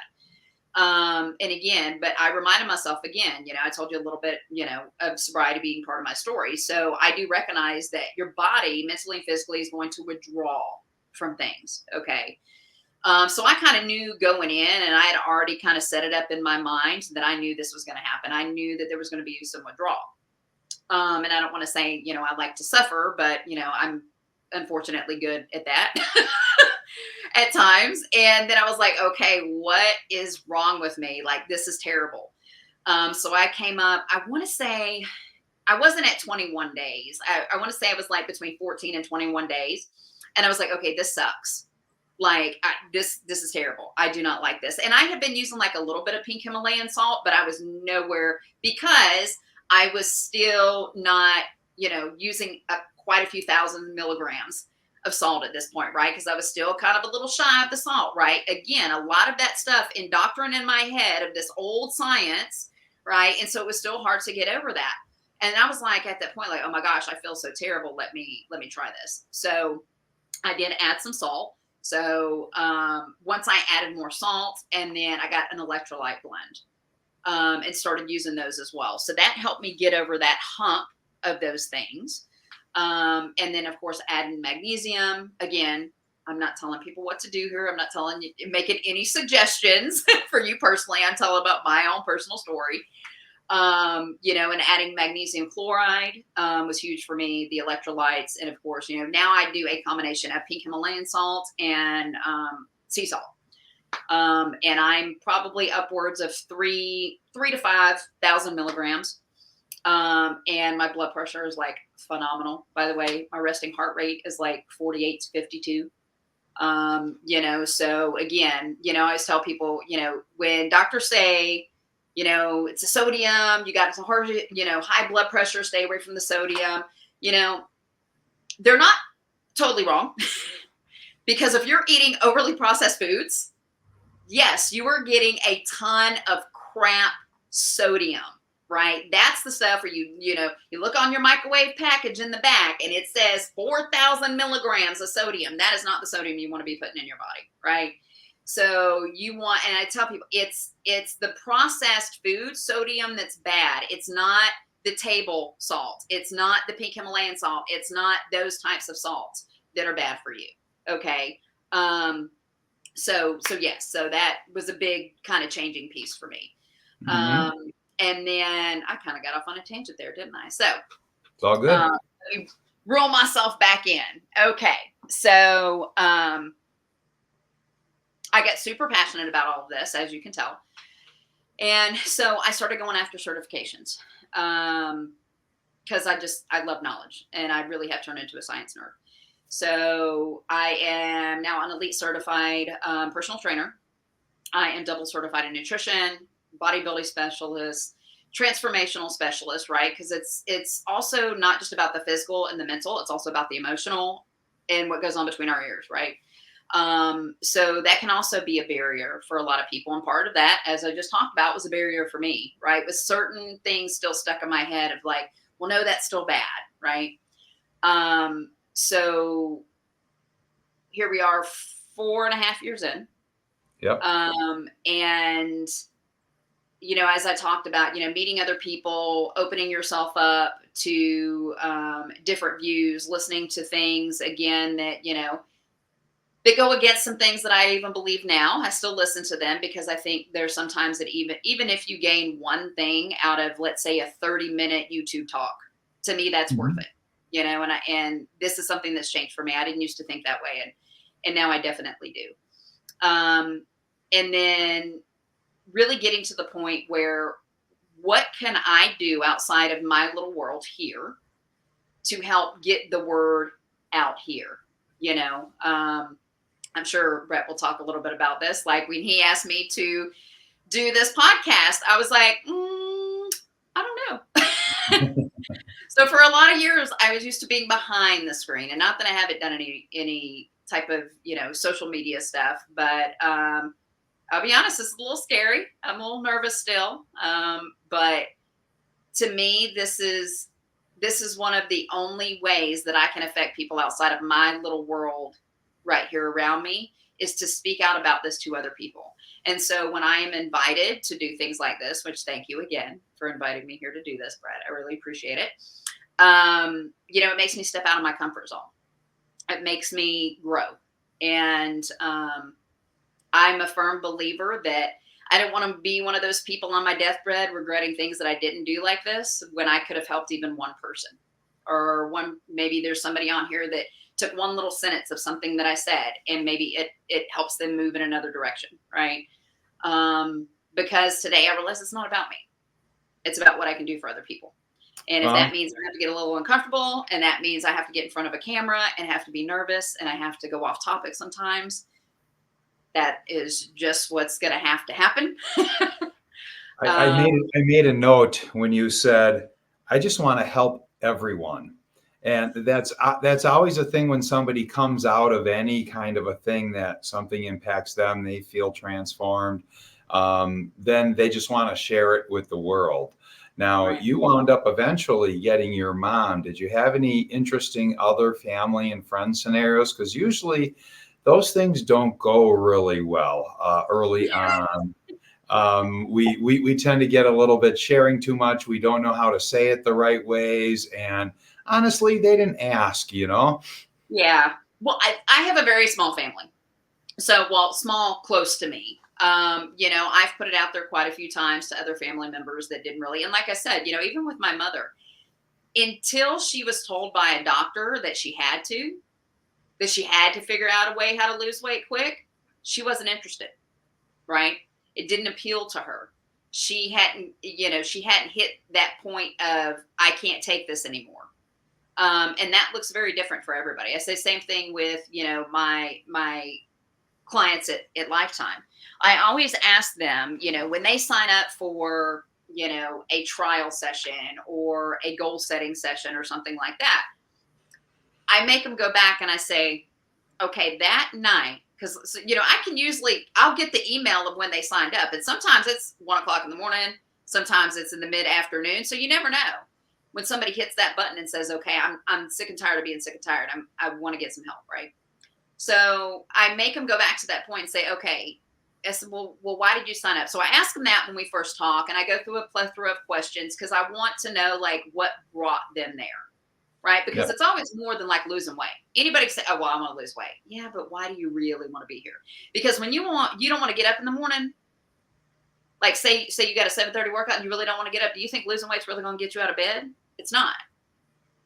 And again, but I reminded myself again, I told you a little bit, of sobriety being part of my story. So I do recognize that your body mentally and physically is going to withdraw from things. Okay. So I kind of knew going in, and I had already kind of set it up in my mind that I knew this was going to happen. I knew that there was going to be some withdrawal. And I don't want to say, I like to suffer, but, I'm unfortunately good at that at times. And then I was like, okay, what is wrong with me? Like, this is terrible. So I came up, I want to say I wasn't at 21 days. I want to say I was like between 14 and 21 days. And I was like, okay, this sucks. Like, this is terrible. I do not like this. And I had been using like a little bit of pink Himalayan salt, but I was nowhere, because I was still not, using quite a few thousand milligrams of salt at this point, right? Because I was still kind of a little shy of the salt, right? Again, a lot of that stuff indoctrinated in my head of this old science, right? And so it was still hard to get over that. And I was like, at that point, like, oh my gosh, I feel so terrible. Let me try this. So I did add some salt. So once I added more salt, and then I got an electrolyte blend, and started using those as well. So that helped me get over that hump of those things. And then, of course, adding magnesium. Again, I'm not telling people what to do here. I'm not telling you, making any suggestions for you personally. I'm telling about my own personal story. And adding magnesium chloride was huge for me, the electrolytes. And of course, now I do a combination of pink Himalayan salt and sea salt. And I'm probably upwards of 3,000 to 5,000 milligrams. And my blood pressure is like phenomenal. By the way, my resting heart rate is like 48 to 52. So again, I always tell people, when doctors say, it's a sodium, you got some high blood pressure, stay away from the sodium, they're not totally wrong. Because if you're eating overly processed foods, yes, you are getting a ton of crap sodium, right? That's the stuff where you look on your microwave package in the back and it says 4,000 milligrams of sodium. That is not the sodium you want to be putting in your body, right? So and I tell people, it's the processed food sodium that's bad. It's not the table salt. It's not the pink Himalayan salt. It's not those types of salts that are bad for you. Okay. So yes, so that was a big kind of changing piece for me. Mm-hmm. And then I kind of got off on a tangent there, didn't I? So It's all good. Let me roll myself back in. Okay. So, I get super passionate about all of this, as you can tell. And so I started going after certifications. Because I love knowledge and I really have turned into a science nerd. So I am now an elite certified personal trainer. I am double certified in nutrition, bodybuilding specialist, transformational specialist, right? Because it's also not just about the physical and the mental, it's also about the emotional and what goes on between our ears, right? So that can also be a barrier for a lot of people. And part of that, as I just talked about, was a barrier for me, right? With certain things still stuck in my head of like, well, no, that's still bad, right? So here we are 4.5 years in. Yep. And, as I talked about, meeting other people, opening yourself up to different views, listening to things again that, that go against some things that I even believe now. I still listen to them because I think there's sometimes that even if you gain one thing out of, let's say, a 30-minute YouTube talk, to me, that's worth it. And this is something that's changed for me. I didn't used to think that way. And now I definitely do. And then really getting to the point where what can I do outside of my little world here to help get the word out here? I'm sure Brett will talk a little bit about this. Like when he asked me to do this podcast, I was like, I don't know. So for a lot of years, I was used to being behind the screen, and not that I haven't done any type of, social media stuff, but I'll be honest, it's a little scary. I'm a little nervous still. But to me, this is one of the only ways that I can affect people outside of my little world right here around me, is to speak out about this to other people. And so when I am invited to do things like this, which thank you again for inviting me here to do this, Brett, I really appreciate it. It makes me step out of my comfort zone. It makes me grow. And I'm a firm believer that I don't want to be one of those people on my deathbed regretting things that I didn't do like this, when I could have helped even one person, or maybe there's somebody on here that took one little sentence of something that I said, and maybe it helps them move in another direction. Right. Because today I realize it's not about me. It's about what I can do for other people. And if that means I have to get a little uncomfortable, and that means I have to get in front of a camera and have to be nervous and I have to go off topic sometimes, that is just what's going to have to happen. I made a note when you said, I just want to help everyone. And that's always a thing when somebody comes out of any kind of a thing that something impacts them, they feel transformed. Then they just want to share it with the world. Now, right. You wound up eventually getting your mom. Did you have any interesting other family and friend scenarios? Because usually those things don't go really well early on. We tend to get a little bit sharing too much. We don't know how to say it the right ways. And honestly, they didn't ask, Yeah. Well, I have a very small family. So, small, close to me. I've put it out there quite a few times to other family members that didn't really. And like I said, even with my mother, until she was told by a doctor that she had to figure out a way how to lose weight quick, she wasn't interested, right? It didn't appeal to her. She hadn't hit that point of, I can't take this anymore. And that looks very different for everybody. I say same thing with, my clients at Lifetime. I always ask them, when they sign up for, a trial session or a goal setting session or something like that, I make them go back and I say, okay, that night, because, I'll get the email of when they signed up. And sometimes it's 1:00 in the morning. Sometimes it's in the mid afternoon. So you never know when somebody hits that button and says, okay, I'm sick and tired of being sick and tired. I want to get some help. Right. So I make them go back to that point and say, okay, I said, well, why did you sign up? So I ask them that when we first talk, and I go through a plethora of questions because I want to know like what brought them there, right? Because Yep. it's always more than like losing weight. Anybody can say, oh, well, I want to lose weight. Yeah, but why do you really want to be here? Because when you don't want to get up in the morning, like say you got a 7:30 workout and you really don't want to get up. Do you think losing weight's really going to get you out of bed? It's not.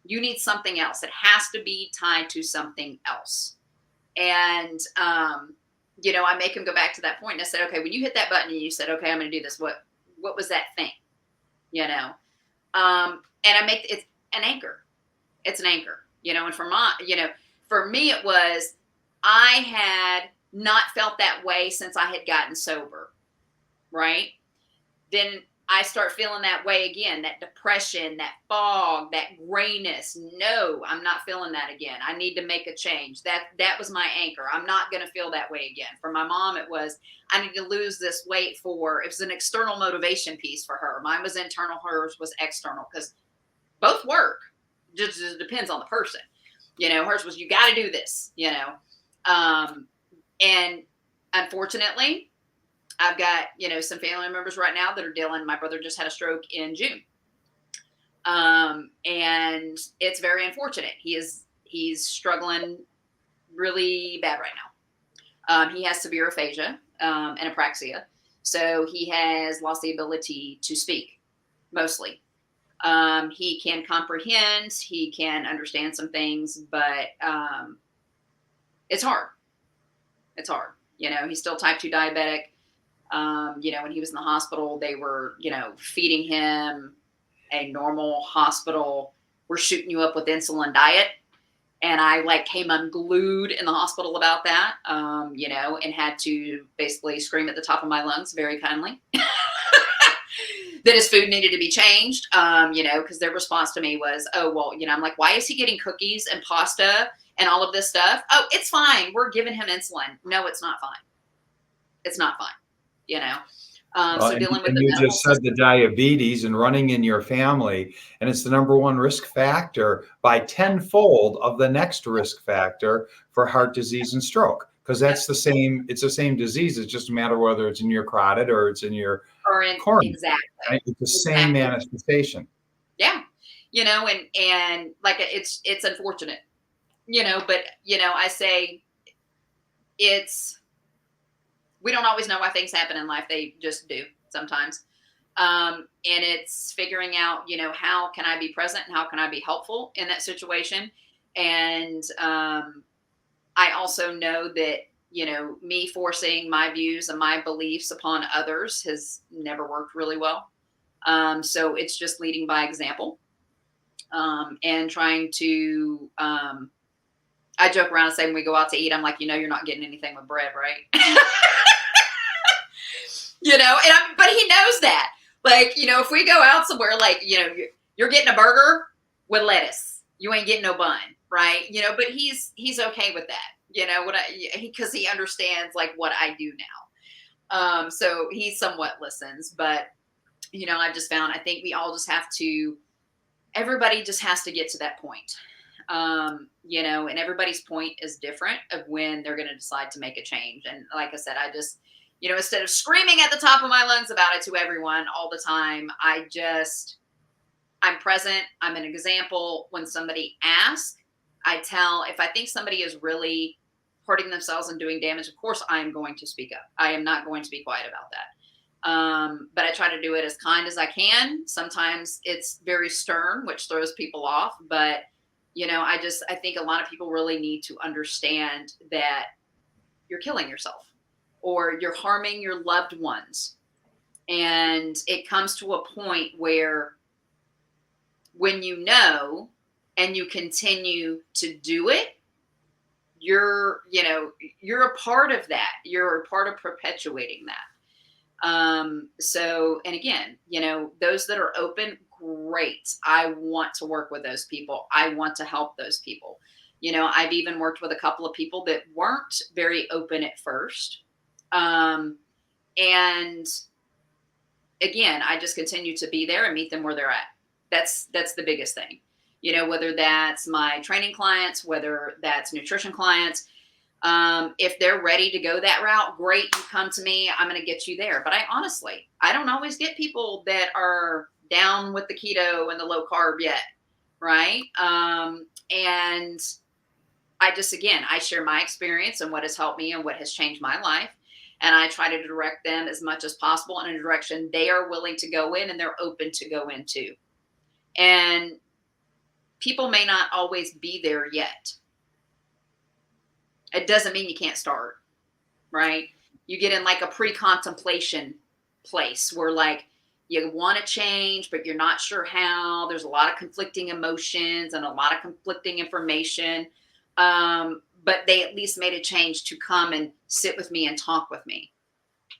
You need something else. It has to be tied to something else. And, I make them go back to that point. And I said, okay, when you hit that button and you said, okay, I'm going to do this, what was that thing? And I make it's an anchor. It's an anchor, and for me, it was, I had not felt that way since I had gotten sober. Right. Then I start feeling that way again, that depression, that fog, that grayness. No, I'm not feeling that again. I need to make a change. That was my anchor. I'm not going to feel that way again. For my mom, it was, I need to lose this weight it was an external motivation piece for her. Mine was internal, hers was external, because both work. Just depends on the person. Hers was, you got to do this, and unfortunately, I've got, some family members right now that are dealing. My brother just had a stroke in June. And it's very unfortunate. He's struggling really bad right now. He has severe aphasia, and apraxia. So he has lost the ability to speak, mostly. He can comprehend, he can understand some things, but, it's hard. It's hard. He's still type 2 diabetic. When he was in the hospital, they were, feeding him a normal hospital. We're shooting you up with insulin diet. And I came unglued in the hospital about that, and had to basically scream at the top of my lungs very kindly that his food needed to be changed. Because their response to me was, oh, well, I'm like, why is he getting cookies and pasta and all of this stuff? Oh, it's fine. We're giving him insulin. No, it's not fine. It's not fine. So dealing with And the you medical just said the system. diabetes and running in your family, and it's the number one risk factor by tenfold of the next risk factor for heart disease and stroke. Because it's the same disease. It's just a matter of whether it's in your carotid or it's in your coronary. Exactly. Right? It's the same manifestation. Yeah. And like, it's unfortunate, but, I say we don't always know why things happen in life. They just do sometimes. And it's figuring out, how can I be present and how can I be helpful in that situation? And I also know that, me forcing my views and my beliefs upon others has never worked really well. So it's just leading by example, and trying to, I joke around and say, when we go out to eat, I'm like, you're not getting anything with bread, right? But he knows that. If we go out somewhere, you're getting a burger with lettuce. You ain't getting no bun, right? But he's okay with that. Because he understands what I do now. So he somewhat listens, but I've just found, I think we all just have to, everybody just has to get to that point. And everybody's point is different of when they're going to decide to make a change. And like I said, I just, instead of screaming at the top of my lungs about it to everyone all the time, I'm present. I'm an example. When somebody asks, if I think somebody is really hurting themselves and doing damage, of course I am going to speak up. I am not going to be quiet about that. But I try to do it as kind as I can. Sometimes it's very stern, which throws people off. But, I think a lot of people really need to understand that you're killing yourself or you're harming your loved ones. And it comes to a point where when and you continue to do it, you're a part of that. You're a part of perpetuating that. And again, those that are open, great. I want to work with those people. I want to help those people. I've even worked with a couple of people that weren't very open at first. And again, I just continue to be there and meet them where they're at. That's the biggest thing. Whether that's my training clients, whether that's nutrition clients, if they're ready to go that route, great, you come to me, I'm going to get you there. But I don't always get people that are down with the keto and the low carb yet. Right. And I share my experience and what has helped me and what has changed my life. And I try to direct them as much as possible in a direction they are willing to go in and they're open to go into. And people may not always be there yet. It doesn't mean you can't start, right? You get in like a pre-contemplation place where like you want to change, but you're not sure how. There's a lot of conflicting emotions and a lot of conflicting information. But they at least made a change to come and sit with me and talk with me.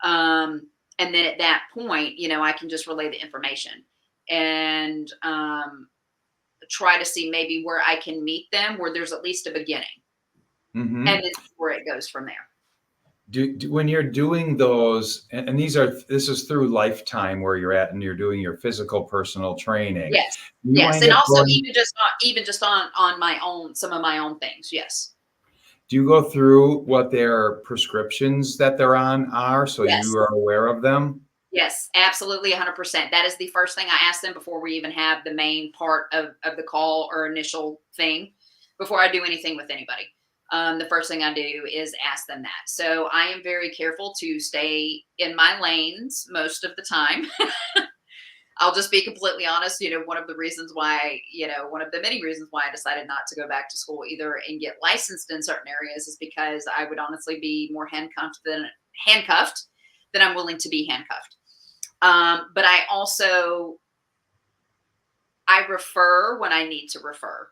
And then at that point, I can just relay the information and try to see maybe where I can meet them, where there's at least a beginning. Mm-hmm. And then where it goes from there. When you're doing those, and this is through Lifetime where you're at and you're doing your physical personal training. Yes. Yes. And also even just on my own, some of my own things. Yes. Do you go through what their prescriptions that they're on are so Yes. you are aware of them? Yes, absolutely. 100%. That is the first thing I ask them before we even have the main part of the call or initial thing, before I do anything with anybody. The first thing I do is ask them that. So I am very careful to stay in my lanes most of the time. I'll just be completely honest. One of the many reasons why I decided not to go back to school either and get licensed in certain areas is because I would honestly be more handcuffed than I'm willing to be handcuffed. But I refer when I need to refer,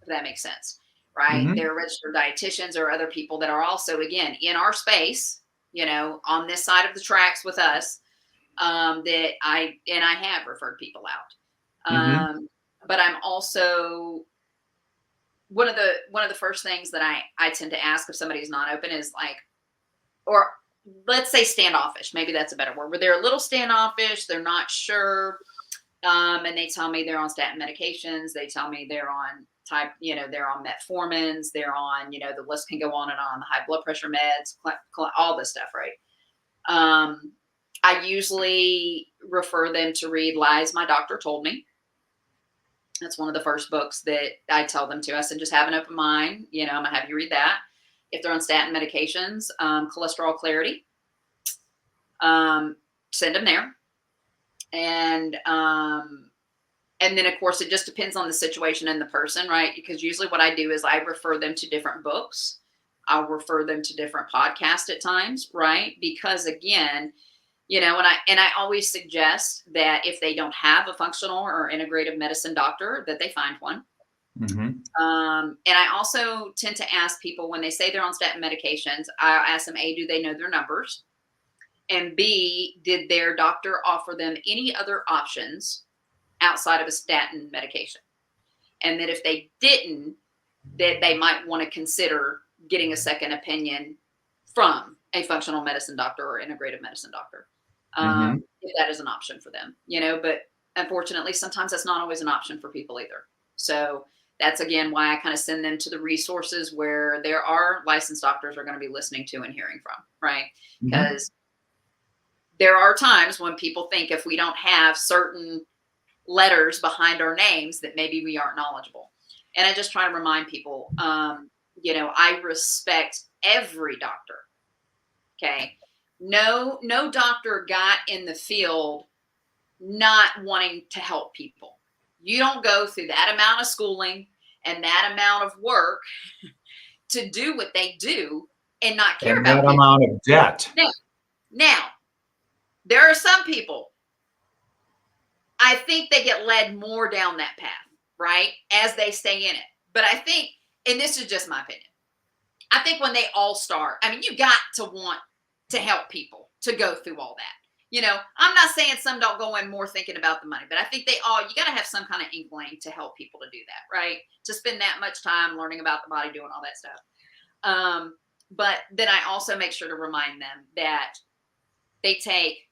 if that makes sense. Right. Mm-hmm. There are registered dietitians or other people that are also, again, in our space, on this side of the tracks with us, that I have referred people out. Mm-hmm. But I'm also, one of the first things that I tend to ask if somebody's not open is like, or let's say standoffish, maybe that's a better word, where they're a little standoffish, they're not sure. And they tell me they're on statin medications. They tell me they're on they're on metformins, they're on, the list can go on and on, the high blood pressure meds, all this stuff, right? I usually refer them to read Lies My Doctor Told Me. That's one of the first books that I tell them to. I said, just have an open mind. I'm going to have you read that. If they're on statin medications, Cholesterol Clarity, send them there. And then, of course, it just depends on the situation and the person, right? Because usually what I do is I refer them to different books. I'll refer them to different podcasts at times, right? Because again, and I always suggest that if they don't have a functional or integrative medicine doctor, that they find one. Mm-hmm. And I also tend to ask people when they say they're on statin medications, I'll ask them, A, do they know their numbers? And B, did their doctor offer them any other options outside of a statin medication? And that if they didn't, that they might want to consider getting a second opinion from a functional medicine doctor or integrative medicine doctor, if that is an option for them, but unfortunately, sometimes that's not always an option for people either. So that's, again, why I kind of send them to the resources where there are licensed doctors are going to be listening to and hearing from, right? Because there are times when people think if we don't have certain letters behind our names that maybe we aren't knowledgeable. And I just try to remind people, I respect every doctor. Okay. No doctor got in the field not wanting to help people. You don't go through that amount of schooling and that amount of work to do what they do and not care And about that people. amount of debt. Now, there are some people, I think they get led more down that path, right? As they stay in it. But I think, and this is just my opinion, I think when they all start, I mean, you got to want to help people to go through all that. I'm not saying some don't go in more thinking about the money, but I think you got to have some kind of inkling to help people to do that, right? To spend that much time learning about the body, doing all that stuff. But then I also make sure to remind them that they take,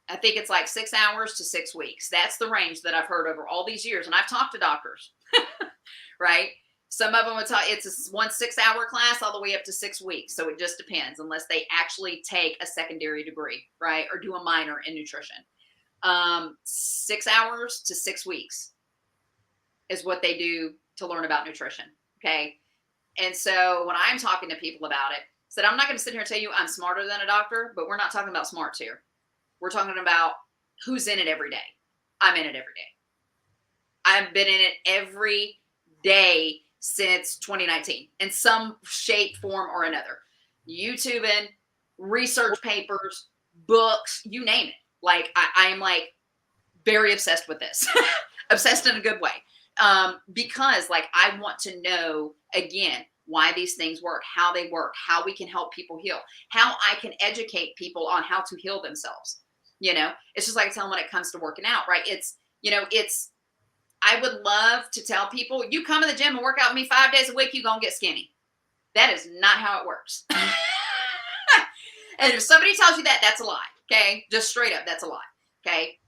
I think it's like 6 hours to 6 weeks. That's the range that I've heard over all these years. And I've talked to doctors, right? Some of them would tell it's a 1 6-hour class all the way up to 6 weeks. So it just depends, unless they actually take a secondary degree, right? Or do a minor in nutrition. 6 hours to 6 weeks is what they do to learn about nutrition. Okay. And so when I'm talking to people about it, I said, I'm not going to sit here and tell you I'm smarter than a doctor, but we're not talking about smarts here. We're talking about who's in it every day. I'm in it every day. I've been in it every day since 2019 in some shape, form, or another. YouTubing, research papers, books, you name it. Like I am like very obsessed with this, obsessed in a good way. Because like I want to know again why these things work, how they work, how we can help people heal, how I can educate people on how to heal themselves. It's just like I tell them when it comes to working out, right? I would love to tell people, you come to the gym and work out with me 5 days a week, you're going to get skinny. That is not how it works. And if somebody tells you that, that's a lie. Okay. Just straight up. That's a lie. Okay.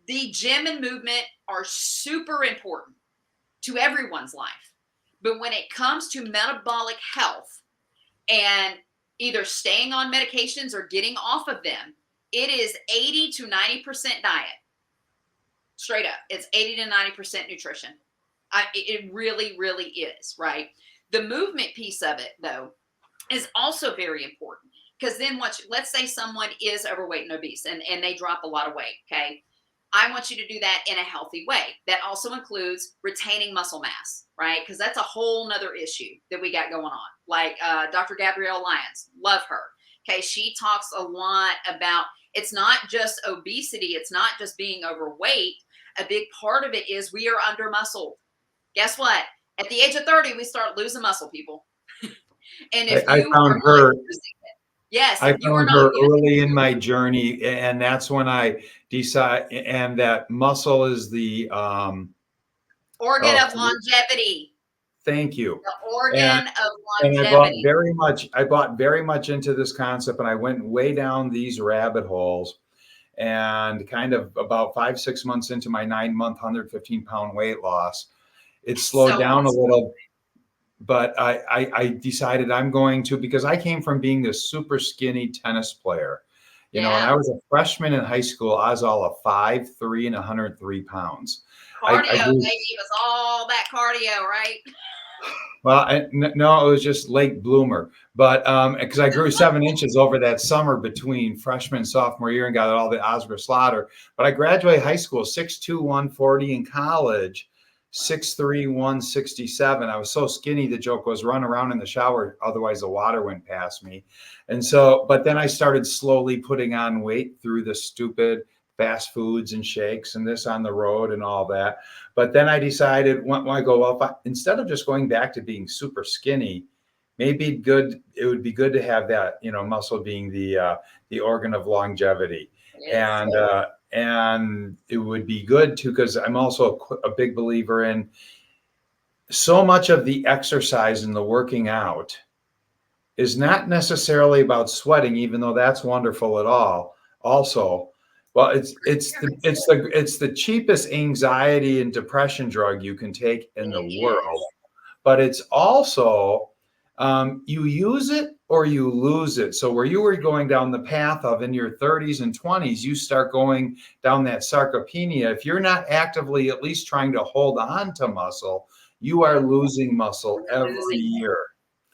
The gym and movement are super important to everyone's life. But when it comes to metabolic health and either staying on medications or getting off of them, it is 80 to 90% diet. Straight up. It's 80 to 90% nutrition. It really, really is, right? The movement piece of it, though, is also very important. Because then let's say someone is overweight and obese and they drop a lot of weight, okay? I want you to do that in a healthy way. That also includes retaining muscle mass, right? Because that's a whole nother issue that we got going on. Like Dr. Gabrielle Lyons, love her. Okay, she talks a lot about it's not just obesity. It's not just being overweight. A big part of it is we are under muscled. Guess what? At the age of 30, we start losing muscle, people. And if I you found are her. not using it, yes, I you are found not her using early it. in my journey, and that's when I decide. And that muscle is the Organ oh, of longevity. thank you. The organ And of and I bought longevity. very much into this concept, and I went way down these rabbit holes. And kind of about 5-6 months into my 9-month 115-pound weight loss, it slowed So down a awesome. little. But I decided I'm going to, because I came from being this super skinny tennis player, and Yeah. I was a freshman in high school. I was all of 5'3" and 103 pounds. I Cardio, grew, baby. It was all that cardio, right? well, no, it was just late bloomer. But because I grew 7 inches over that summer between freshman and sophomore year and got all the Oscar slaughter. But I graduated high school 6'2", 140, in college 6'3", 167. I was so skinny, the joke was run around in the shower, otherwise the water went past me. And so, but then I started slowly putting on weight through the stupid fast foods and shakes and this on the road and all that. But then I decided when I go, well, instead of just going back to being super skinny, maybe it would be good to have that, muscle being the organ of longevity. Yes. And it would be good too, because I'm also a big believer in so much of the exercise and the working out is not necessarily about sweating, even though that's wonderful at all. Also, well, it's the cheapest anxiety and depression drug you can take in the It world, is. but it's also you use it or you lose it. So where you were going down the path of in your 30s and 20s, you start going down that sarcopenia. If you're not actively at least trying to hold on to muscle, you are losing muscle We're every losing. year.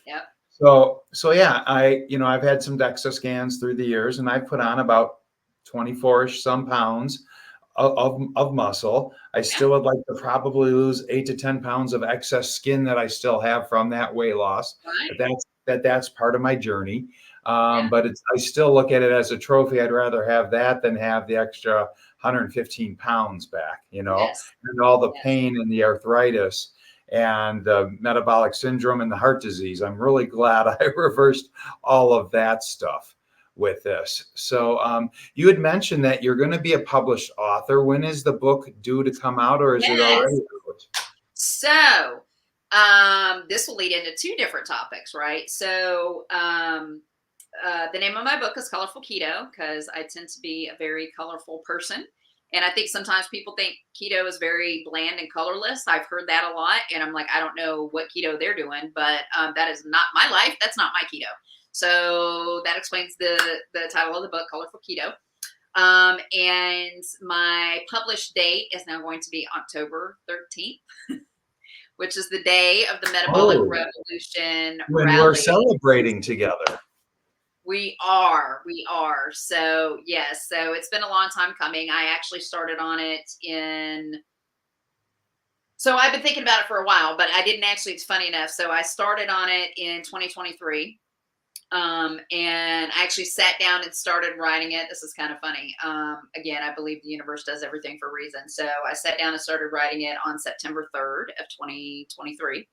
Yep. So yeah, I've had some DEXA scans through the years, and I've put on about 24-ish some pounds of muscle. I Yeah. still would like to probably lose 8 to 10 pounds of excess skin that I still have from that weight loss. Right. But that's part of my journey. Yeah. But I still look at it as a trophy. I'd rather have that than have the extra 115 pounds back, Yes. and all the Yes. pain and the arthritis and the metabolic syndrome and the heart disease. I'm really glad I reversed all of that stuff with this. So you had mentioned that you're going to be a published author. When is the book due to come out, or is it already Yes. out? So, this will lead into two different topics, right? So, the name of my book is Colorful Keto because I tend to be a very colorful person. And I think sometimes people think keto is very bland and colorless. I've heard that a lot. And I'm like, I don't know what keto they're doing, but that is not my life. That's not my keto. So that explains the title of the book, Colorful Keto. And my published date is now going to be October 13th, which is the day of the Metabolic Oh, Revolution when we're rally. celebrating together. We are. So yes, so it's been a long time coming. I actually started on it so I've been thinking about it for a while, but I didn't actually, it's funny enough. So I started on it in 2023. And I actually sat down and started writing it. This is kind of funny. Again, I believe the universe does everything for a reason. So I sat down and started writing it on September 3rd of 2023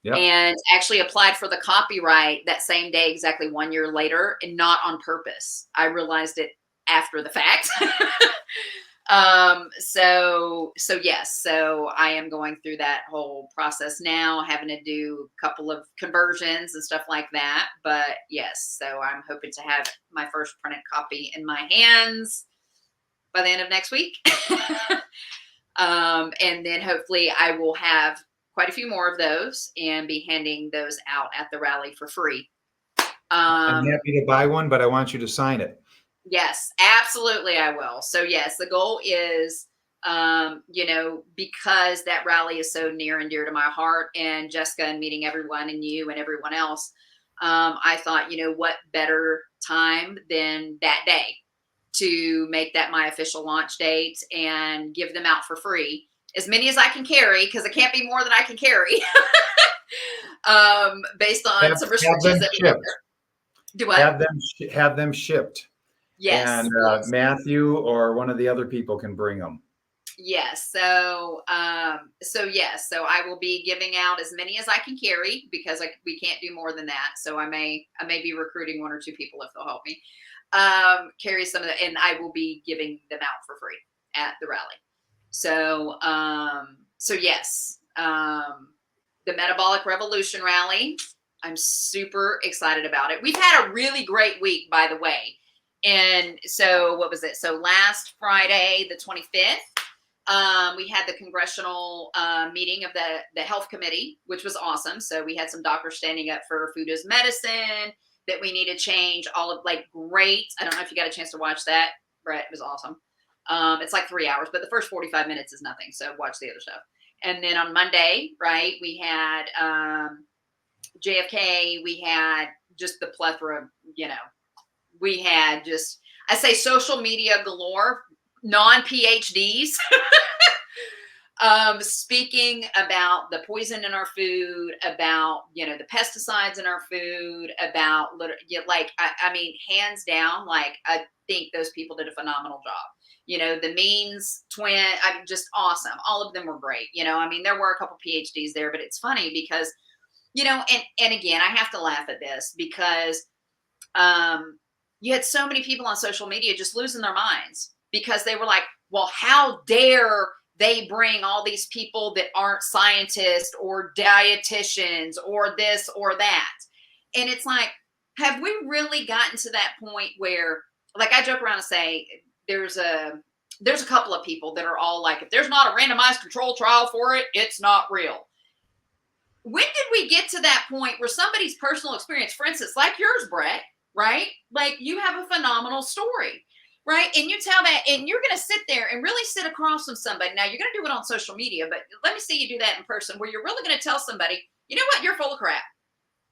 Yep. and actually applied for the copyright that same day, exactly 1 year later, and not on purpose. I realized it after the fact. So yes, so I am going through that whole process now, having to do a couple of conversions and stuff like that. But yes, so I'm hoping to have my first printed copy in my hands by the end of next week. And then hopefully I will have quite a few more of those and be handing those out at the rally for free. I'm Um, happy to buy one, but I want you to sign it. Yes, absolutely, I will. So yes, the goal is, because that rally is so near and dear to my heart, and Jessica, and meeting everyone and you and everyone else, I thought, what better time than that day to make that my official launch date and give them out for free, as many as I can carry, because it can't be more than I can carry, based on some Have them restrictions that we put shipped. there. Do what? Have them shipped, and Yes, yes. Matthew or one of the other people can bring them. Yes. So yes. So I will be giving out as many as I can carry because we can't do more than that. So I may be recruiting one or two people if they'll help me carry some of the, and I will be giving them out for free at the rally. So yes, the Metabolic Revolution rally. I'm super excited about it. We've had a really great week, by the way. And so what was it? So last Friday, the 25th. We had the congressional meeting of the health committee, which was awesome. So we had some doctors standing up for food as medicine, that we need to change all of, like, great. I don't know if you got a chance to watch that, Brett. It was awesome. It's like 3 hours, but the first 45 minutes is nothing. So watch the other stuff. And then on Monday, right, we had JFK. We had just the plethora, we had just, I say social media galore, non PhDs. Speaking about the poison in our food, about the pesticides in our food, about I mean, hands down, like, I think those people did a phenomenal job. The Means twin, I mean, just awesome. All of them were great. I mean, there were a couple PhDs there, but it's funny because and again, I have to laugh at this because you had so many people on social media just losing their minds because they were like, well, how dare they bring all these people that aren't scientists or dietitians or this or that? And it's like, have we really gotten to that point where, like, I joke around and say, there's a couple of people that are all like, if there's not a randomized control trial for it, it's not real. When did we get to that point where somebody's personal experience, for instance, like yours, Brett, right? Like, you have a phenomenal story, right? And you tell that, and you're going to sit there and really sit across from somebody. Now, you're going to do it on social media, but let me see you do that in person, where you're really going to tell somebody, you know what, you're full of crap.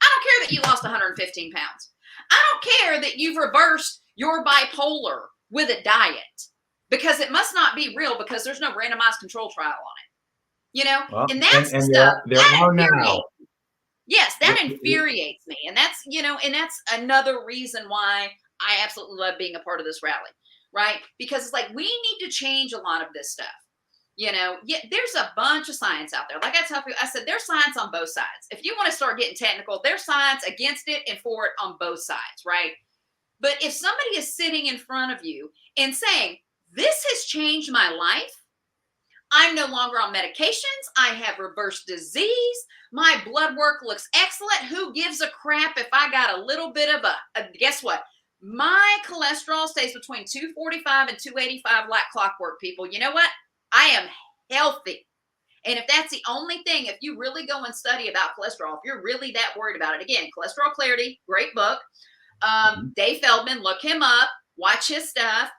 I I don't care that you lost 115 pounds. I don't care that you've reversed your bipolar with a diet, because it must not be real, because there's no randomized control trial on it. Well, And that's the and stuff there that are now. infuriates. Yes, that There- infuriates me. And that's, and that's another reason why I absolutely love being a part of this rally, right? Because it's like, we need to change a lot of this stuff. Yeah, there's a bunch of science out there. Like I tell people, I said, there's science on both sides. If you want to start getting technical, there's science against it and for it on both sides, right? But if somebody is sitting in front of you and saying, this has changed my life, I'm no longer on medications, I have reversed disease, my blood work looks excellent, who gives a crap if I got a little bit of guess what? My cholesterol stays between 245 and 285 like clockwork, people. You know what? I am healthy. And if that's the only thing, if you really go and study about cholesterol, if you're really that worried about it, again, Cholesterol Clarity, great book. Dave Feldman, look him up, watch his stuff.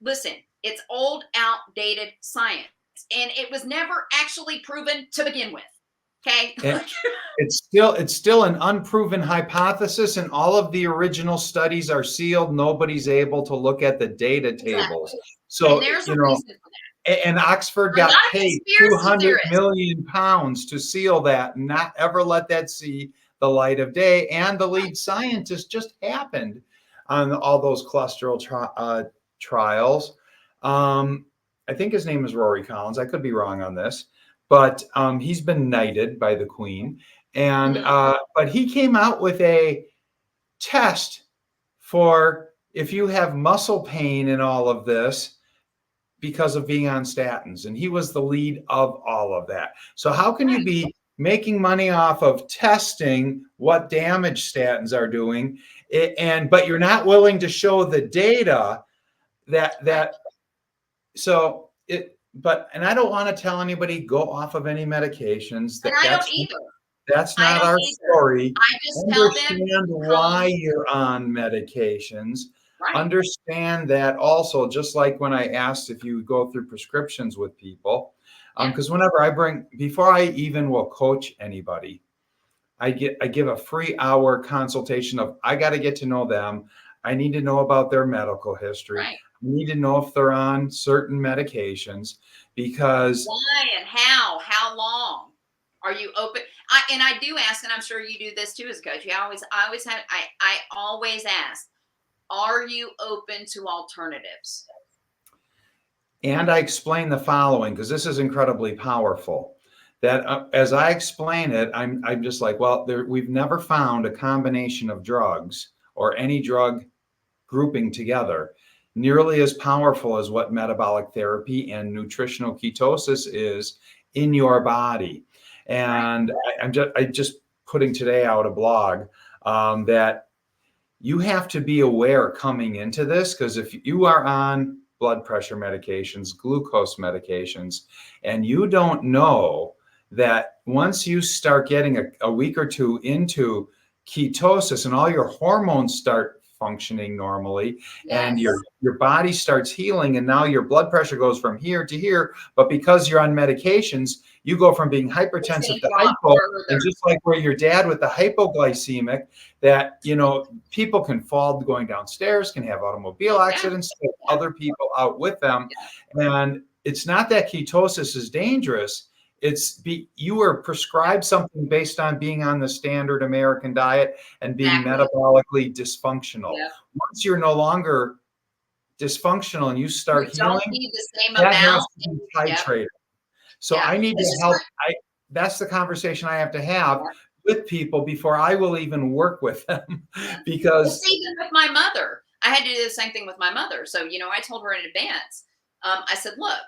Listen, it's old, outdated science, and it was never actually proven to begin with. Okay. It's still an unproven hypothesis, and all of the original studies are sealed. Nobody's able to look at the data tables. Exactly. So, and there's a reason for that. and Oxford got paid 200 million pounds to seal that, and not ever let that see the light of day. And the lead scientist just happened on all those cholesterol trials. I think his name is Rory Collins. I could be wrong on this, but he's been knighted by the Queen. And but he came out with a test for if you have muscle pain and all of this because of being on statins, and he was the lead of all of that. So how can you be making money off of testing what damage statins are doing, but you're not willing to show the data that so it and I don't want to tell anybody go off of any medications. And I don't either. That's not our story. I just tell them why you're on medications. Right. Understand that also, just like when I asked if you go through prescriptions with people, because whenever before I even will coach anybody, I give a free hour consultation of, I got to get to know them. I need to know about their medical history. Right. I need to know if they're on certain medications, because why and how long are you open? I do ask, and I'm sure you do this too as a coach. I always ask, are you open to alternatives? And I explain the following, because this is incredibly powerful. That as I explain it, I'm just like, well, we've never found a combination of drugs or any drug grouping together nearly as powerful as what metabolic therapy and nutritional ketosis is in your body. And I'm just putting today out a blog that you have to be aware coming into this, because if you are on blood pressure medications, glucose medications, and you don't know that once you start getting a week or two into ketosis and all your hormones start functioning normally, and your body starts healing, and now your blood pressure goes from here to here, but because you're on medications, you go from being hypertensive to hypo. And just like where your dad with the hypoglycemic, that people can fall going downstairs, can have automobile accidents, take other people out with them. And it's not that ketosis is dangerous. You were prescribed something based on being on the standard American diet and being metabolically dysfunctional. Once you're no longer dysfunctional and you start healing, need the same that has amount. to be titrated. So I need to help. That's the conversation I have to have with people before I will even work with them. Because even with my mother, I had to do the same thing with my mother. So I told her in advance. I said, look,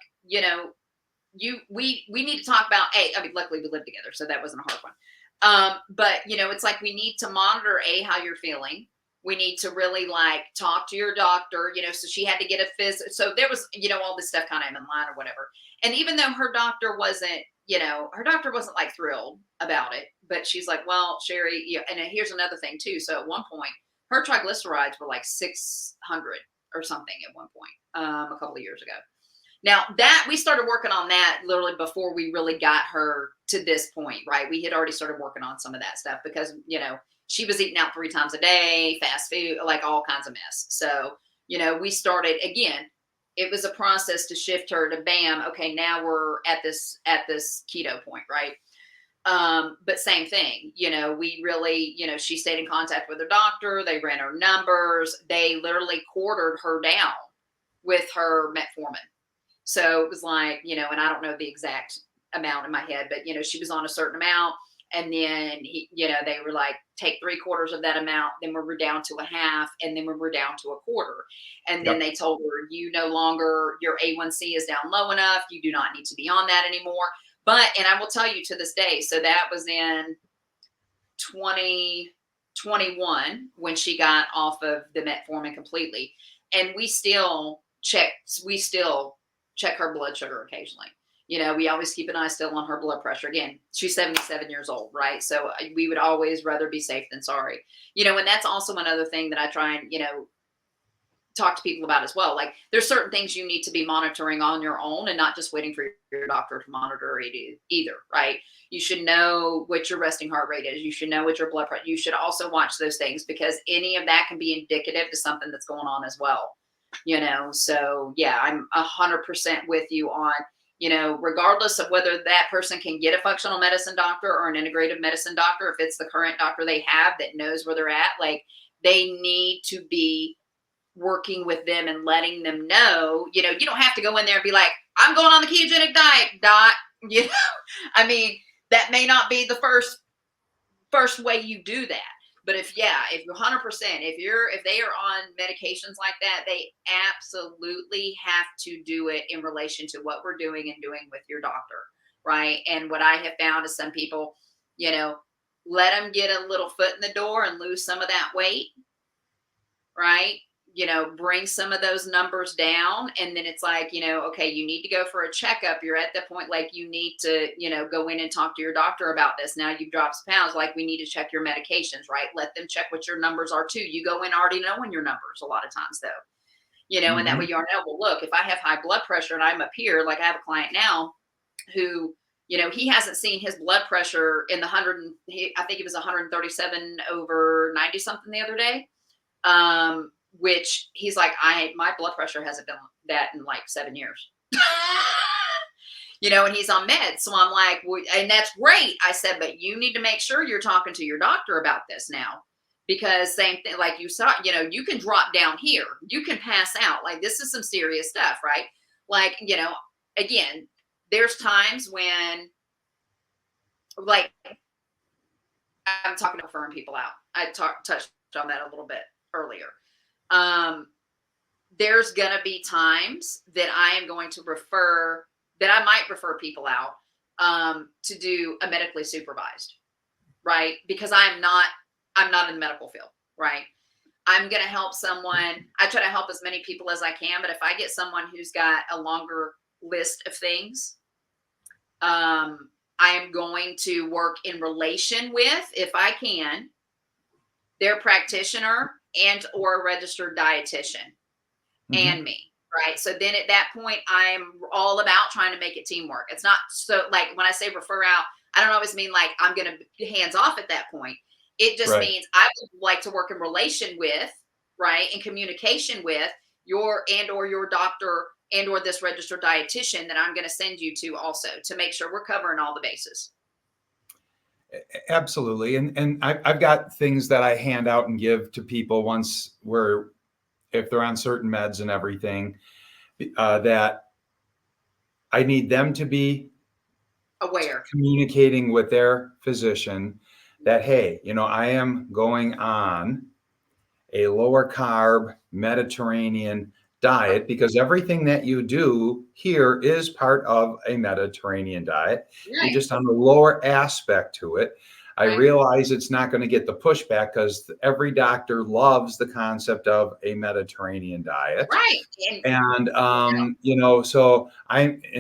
we need to talk about luckily we live together, so that wasn't a hard one. But it's like, we need to monitor how you're feeling. We need to really talk to your doctor, so she had to get a phys. So there was, all this stuff kind of in line or whatever. And even though her doctor wasn't thrilled about it, but she's like, well, Sherry, and here's another thing too. So at one point, her triglycerides were like 600 or something at one point, a couple of years ago. Now that we started working on that literally before we really got her to this point, right? We had already started working on some of that stuff because, she was eating out 3 times a day, fast food, like all kinds of mess. So, we started again. It was a process to shift her to bam. Okay, now we're at this keto point, right? But same thing, we really, she stayed in contact with her doctor. They ran her numbers. They literally quartered her down with her metformin. So it was like, and I don't know the exact amount in my head, but she was on a certain amount. And then they were like, take 3/4 of that amount, then we were down to a half, and then we were down to a quarter. And then Yep. they told her, you no longer, your A1C is down low enough. You do not need to be on that anymore. But, and I will tell you to this day, so that was in 2021 when she got off of the metformin completely. And we still check her blood sugar occasionally. We always keep an eye still on her blood pressure. Again, she's 77 years old, right? So we would always rather be safe than sorry. And that's also another thing that I try and, talk to people about as well. Like there's certain things you need to be monitoring on your own and not just waiting for your doctor to monitor it either, right? You should know what your resting heart rate is. You should know what your blood pressure. You should also watch those things because any of that can be indicative to something that's going on as well. So yeah, I'm 100% with you on, regardless of whether that person can get a functional medicine doctor or an integrative medicine doctor, if it's the current doctor they have that knows where they're at, like they need to be working with them and letting them know, you don't have to go in there and be like, I'm going on the ketogenic diet, doc. I mean, that may not be the first way you do that. But if you're 100%, if they are on medications like that, they absolutely have to do it in relation to what we're doing and doing with your doctor, right? And what I have found is some people, let them get a little foot in the door and lose some of that weight, right? Bring some of those numbers down. And then it's like, okay, you need to go for a checkup. You're at the point, like you need to, go in and talk to your doctor about this. Now you've dropped some pounds, like we need to check your medications, right? Let them check what your numbers are too. You go in already knowing your numbers a lot of times though, and that way you already know, well, look, if I have high blood pressure and I'm up here, like I have a client now who, he hasn't seen his blood pressure in the I think it was 137/90 something the other day. Which he's like, my blood pressure hasn't been that in like 7 years. And he's on meds. So I'm like, well, and that's great. I said, but you need to make sure you're talking to your doctor about this now. Because same thing, like you saw, you can drop down here. You can pass out. Like this is some serious stuff, right? Like, again, there's times when, like, I'm talking about referring people out. I touched on that a little bit earlier. There's going to be times that I am going to that I might refer people out, to do a medically supervised, right? Because I'm not in the medical field, right? I'm going to help someone. I try to help as many people as I can, but if I get someone who's got a longer list of things, I am going to work in relation with, if I can, their practitioner and or a registered dietitian and me, right? So then at that point, I'm all about trying to make it teamwork. It's not so like when I say refer out, I don't always mean like I'm going to be hands off at that point. It just means I would like to work in relation with, right, in communication with your doctor and or this registered dietitian that I'm going to send you to also to make sure we're covering all the bases. Absolutely. And I've got things that I hand out and give to people once if they're on certain meds and everything, that I need them to be aware, communicating with their physician that, hey, I am going on a lower carb Mediterranean diet because everything that you do here is part of a Mediterranean diet. right. You're just on the lower aspect to it. I realize it's not going to get the pushback because every doctor loves the concept of a Mediterranean diet. Right. And, so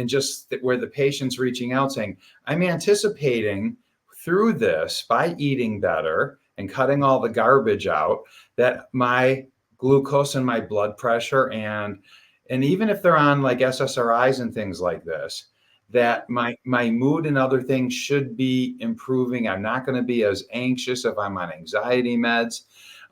just where the patient's reaching out saying, I'm anticipating through this by eating better and cutting all the garbage out that my glucose and my blood pressure and and even if they're on like SSRIs and things like this, that my mood and other things should be improving. I'm not going to be as anxious if I'm on anxiety meds.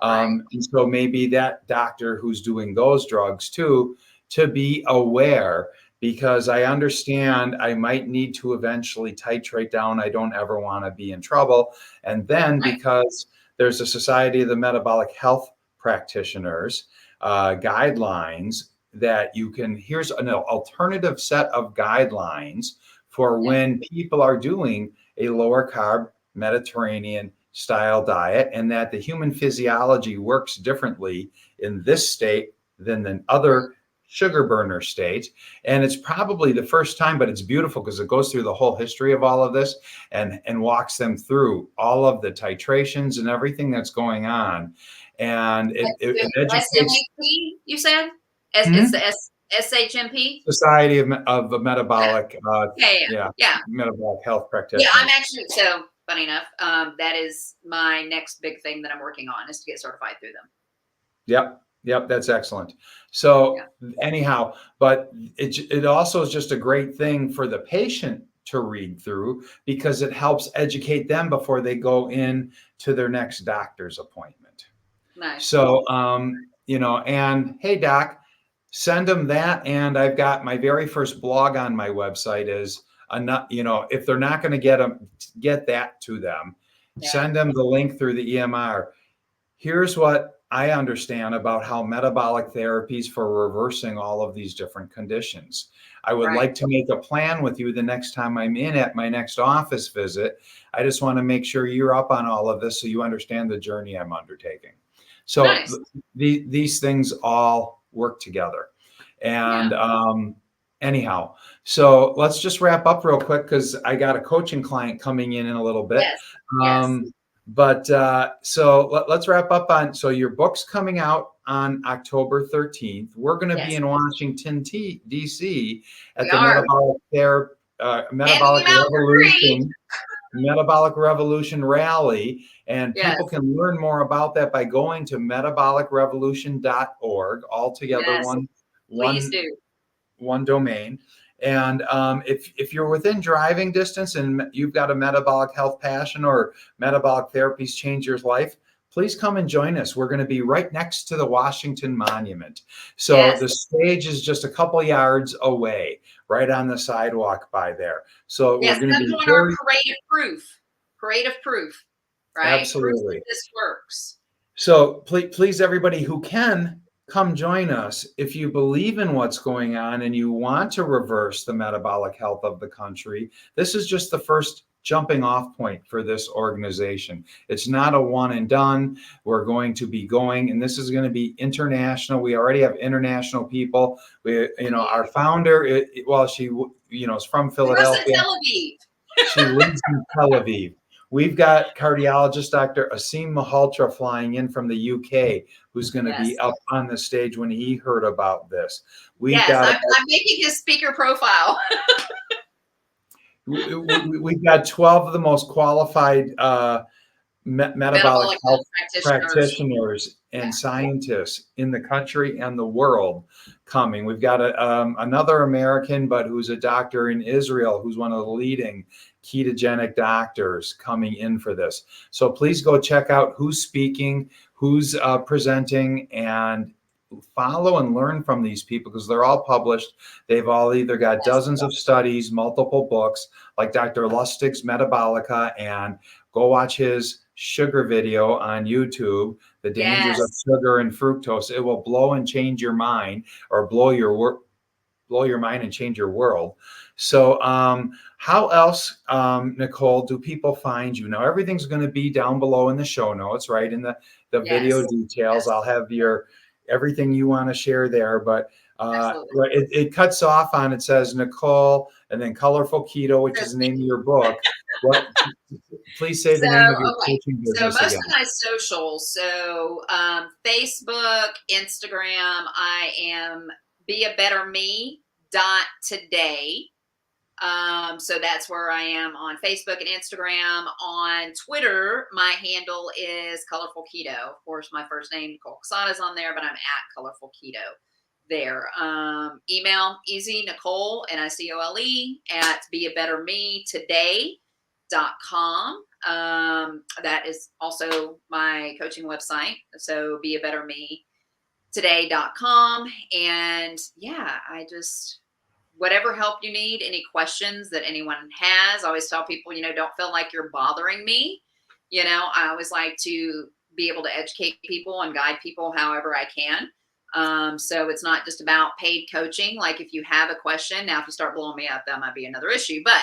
And so maybe that doctor who's doing those drugs too, to be aware, because I understand I might need to eventually titrate down. I don't ever want to be in trouble. And then because there's a Society of the Metabolic Health Practitioners guidelines that you can, here's an alternative set of guidelines for when people are doing a lower carb Mediterranean style diet, and that the human physiology works differently in this state than the other sugar burner state. And it's probably the first time, but it's beautiful because it goes through the whole history of all of this and walks them through all of the titrations and everything that's going on. And it educates. SMHP, you said? It's the SHMP? Society of Metabolic, Yeah. Metabolic Health Yeah, Practitioners. I'm actually, so funny enough, that is my next big thing that I'm working on, is to get certified through them. Yep, that's excellent. So anyhow, but it also is just a great thing for the patient to read through, because it helps educate them before they go in to their next doctor's appointment. Nice. So, and hey, doc, send them that. And I've got my very first blog on my website is, if they're not going to get that to them, send them the link through the EMR. Here's what I understand about how metabolic therapies for reversing all of these different conditions. I would like to make a plan with you the next time I'm in at my next office visit. I just want to make sure you're up on all of this so you understand the journey I'm undertaking. So these things all work together. And anyhow, so let's just wrap up real quick, because I got a coaching client coming in a little bit. But so let's wrap up on, so your book's coming out on October 13th. We're going to be in Washington, D.C. at the Metabolic Revolution Rally. And people can learn more about that by going to metabolicrevolution.org, all together, one domain. And if you're within driving distance and you've got a metabolic health passion or metabolic therapies change your life, please come and join us. We're going to be right next to the Washington Monument. So the stage is just a couple yards away, right on the sidewalk by there. So we're going to be our parade of proof, right? Absolutely. Proof that this works. So please, everybody who can, come join us. If you believe in what's going on and you want to reverse the metabolic health of the country, this is just the first jumping off point for this organization. It's not a one and done. We're going to be going, and this is going to be international. We already have international people. Our founder, she is from Philadelphia. Tel Aviv. She lives in Tel Aviv. We've got cardiologist Dr. Asim Malhotra flying in from the UK, who's going to be up on the stage when he heard about this. I'm making his speaker profile. We've got 12 of the most qualified metabolic health practitioners and scientists in the country and the world coming. We've got another American, but who's a doctor in Israel, who's one of the leading ketogenic doctors coming in for this. So please go check out who's speaking, who's presenting, and follow and learn from these people, because they're all published. They've all either got dozens of studies, multiple books, like Dr. Lustig's Metabolica, and go watch his sugar video on YouTube, The Dangers of Sugar and Fructose. It will blow and change your mind, or blow your mind and change your world. So how else, Nicole, do people find you? Now, everything's going to be down below in the show notes, right? In the video details. I'll have everything you want to share there, but it cuts off on, it says Nicole and then Colorful Keto, which is the name of your book. Please say the name of your coaching business again. So most of my socials, Facebook, Instagram, I am beabetterme.today. So that's where I am on Facebook and Instagram. On Twitter, my handle is Colorful Keto. Of course, my first name, Nicole Quesada, is on there, but I'm at Colorful Keto there. Email easy Nicole, Nicole at beabettermetoday.com. That is also my coaching website. So beabettermetoday.com. And yeah, whatever help you need, any questions that anyone has, I always tell people, don't feel like you're bothering me. I always like to be able to educate people and guide people however I can. So it's not just about paid coaching. Like if you have a question, now if you start blowing me up, that might be another issue. But,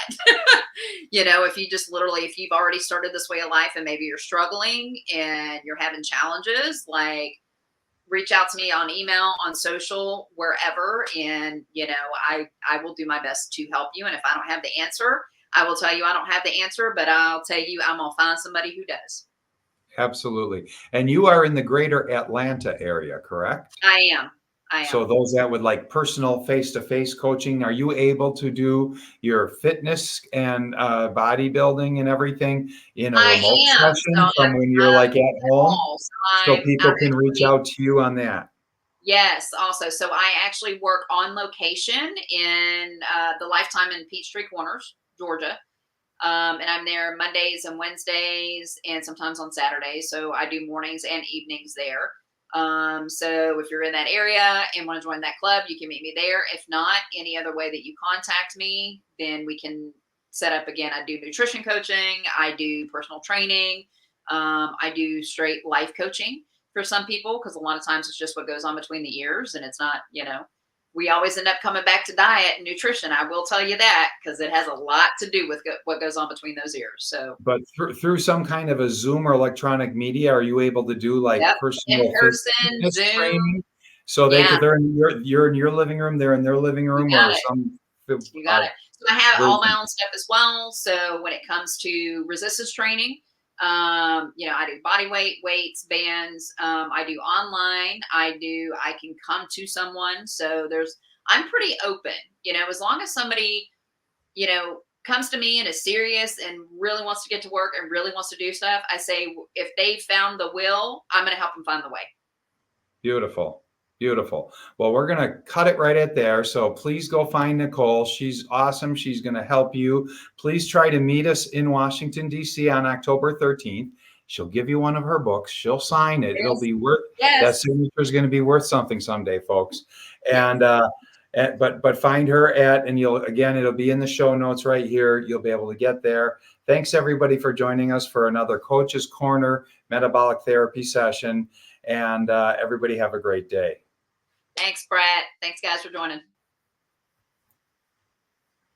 if you've already started this way of life and maybe you're struggling and you're having challenges, like reach out to me on email, on social, wherever. And, I will do my best to help you. And if I don't have the answer, I will tell you I don't have the answer, but I'll tell you I'm going to find somebody who does. Absolutely. And you are in the greater Atlanta area, correct? I am. So those that would like personal face-to-face coaching, are you able to do your fitness and bodybuilding and everything in a I remote am. So session from when you're like at home? So So I'm people can reach out to you on that. Yes, also. So I actually work on location in the Lifetime in Peachtree Corners, Georgia. And I'm there Mondays and Wednesdays and sometimes on Saturdays. So I do mornings and evenings there. So if you're in that area and want to join that club, you can meet me there. If not, any other way that you contact me, then we can set up again. I do nutrition coaching. I do personal training. I do straight life coaching for some people, because a lot of times it's just what goes on between the ears, and it's not, we always end up coming back to diet and nutrition. I will tell you that, because it has a lot to do with what goes on between those ears. So, But through some kind of a Zoom or electronic media, are you able to do like yep, in personal person, fitness Zoom. training? So Yeah, you're in your living room, they're in their living you room, got or it. some You got it. So I have all my version. own stuff as well. So when it comes to resistance training, I do body weight, weights, bands. I do online. I can come to someone. So I'm pretty open, as long as somebody, comes to me and is serious and really wants to get to work and really wants to do stuff. I say, if they found the will, I'm going to help them find the way. Beautiful. Beautiful. Well, we're going to cut it right at there. So please go find Nicole. She's awesome. She's going to help you. Please try to meet us in Washington, D.C. on October 13th. She'll give you one of her books. She'll sign it. It'll Yes. be worth, that Yes. signature is going to be worth something someday, folks. And, but find her and it'll be in the show notes right here. You'll be able to get there. Thanks everybody for joining us for another Coach's Corner metabolic therapy session. And everybody have a great day. Thanks, Brad. Thanks, guys, for joining.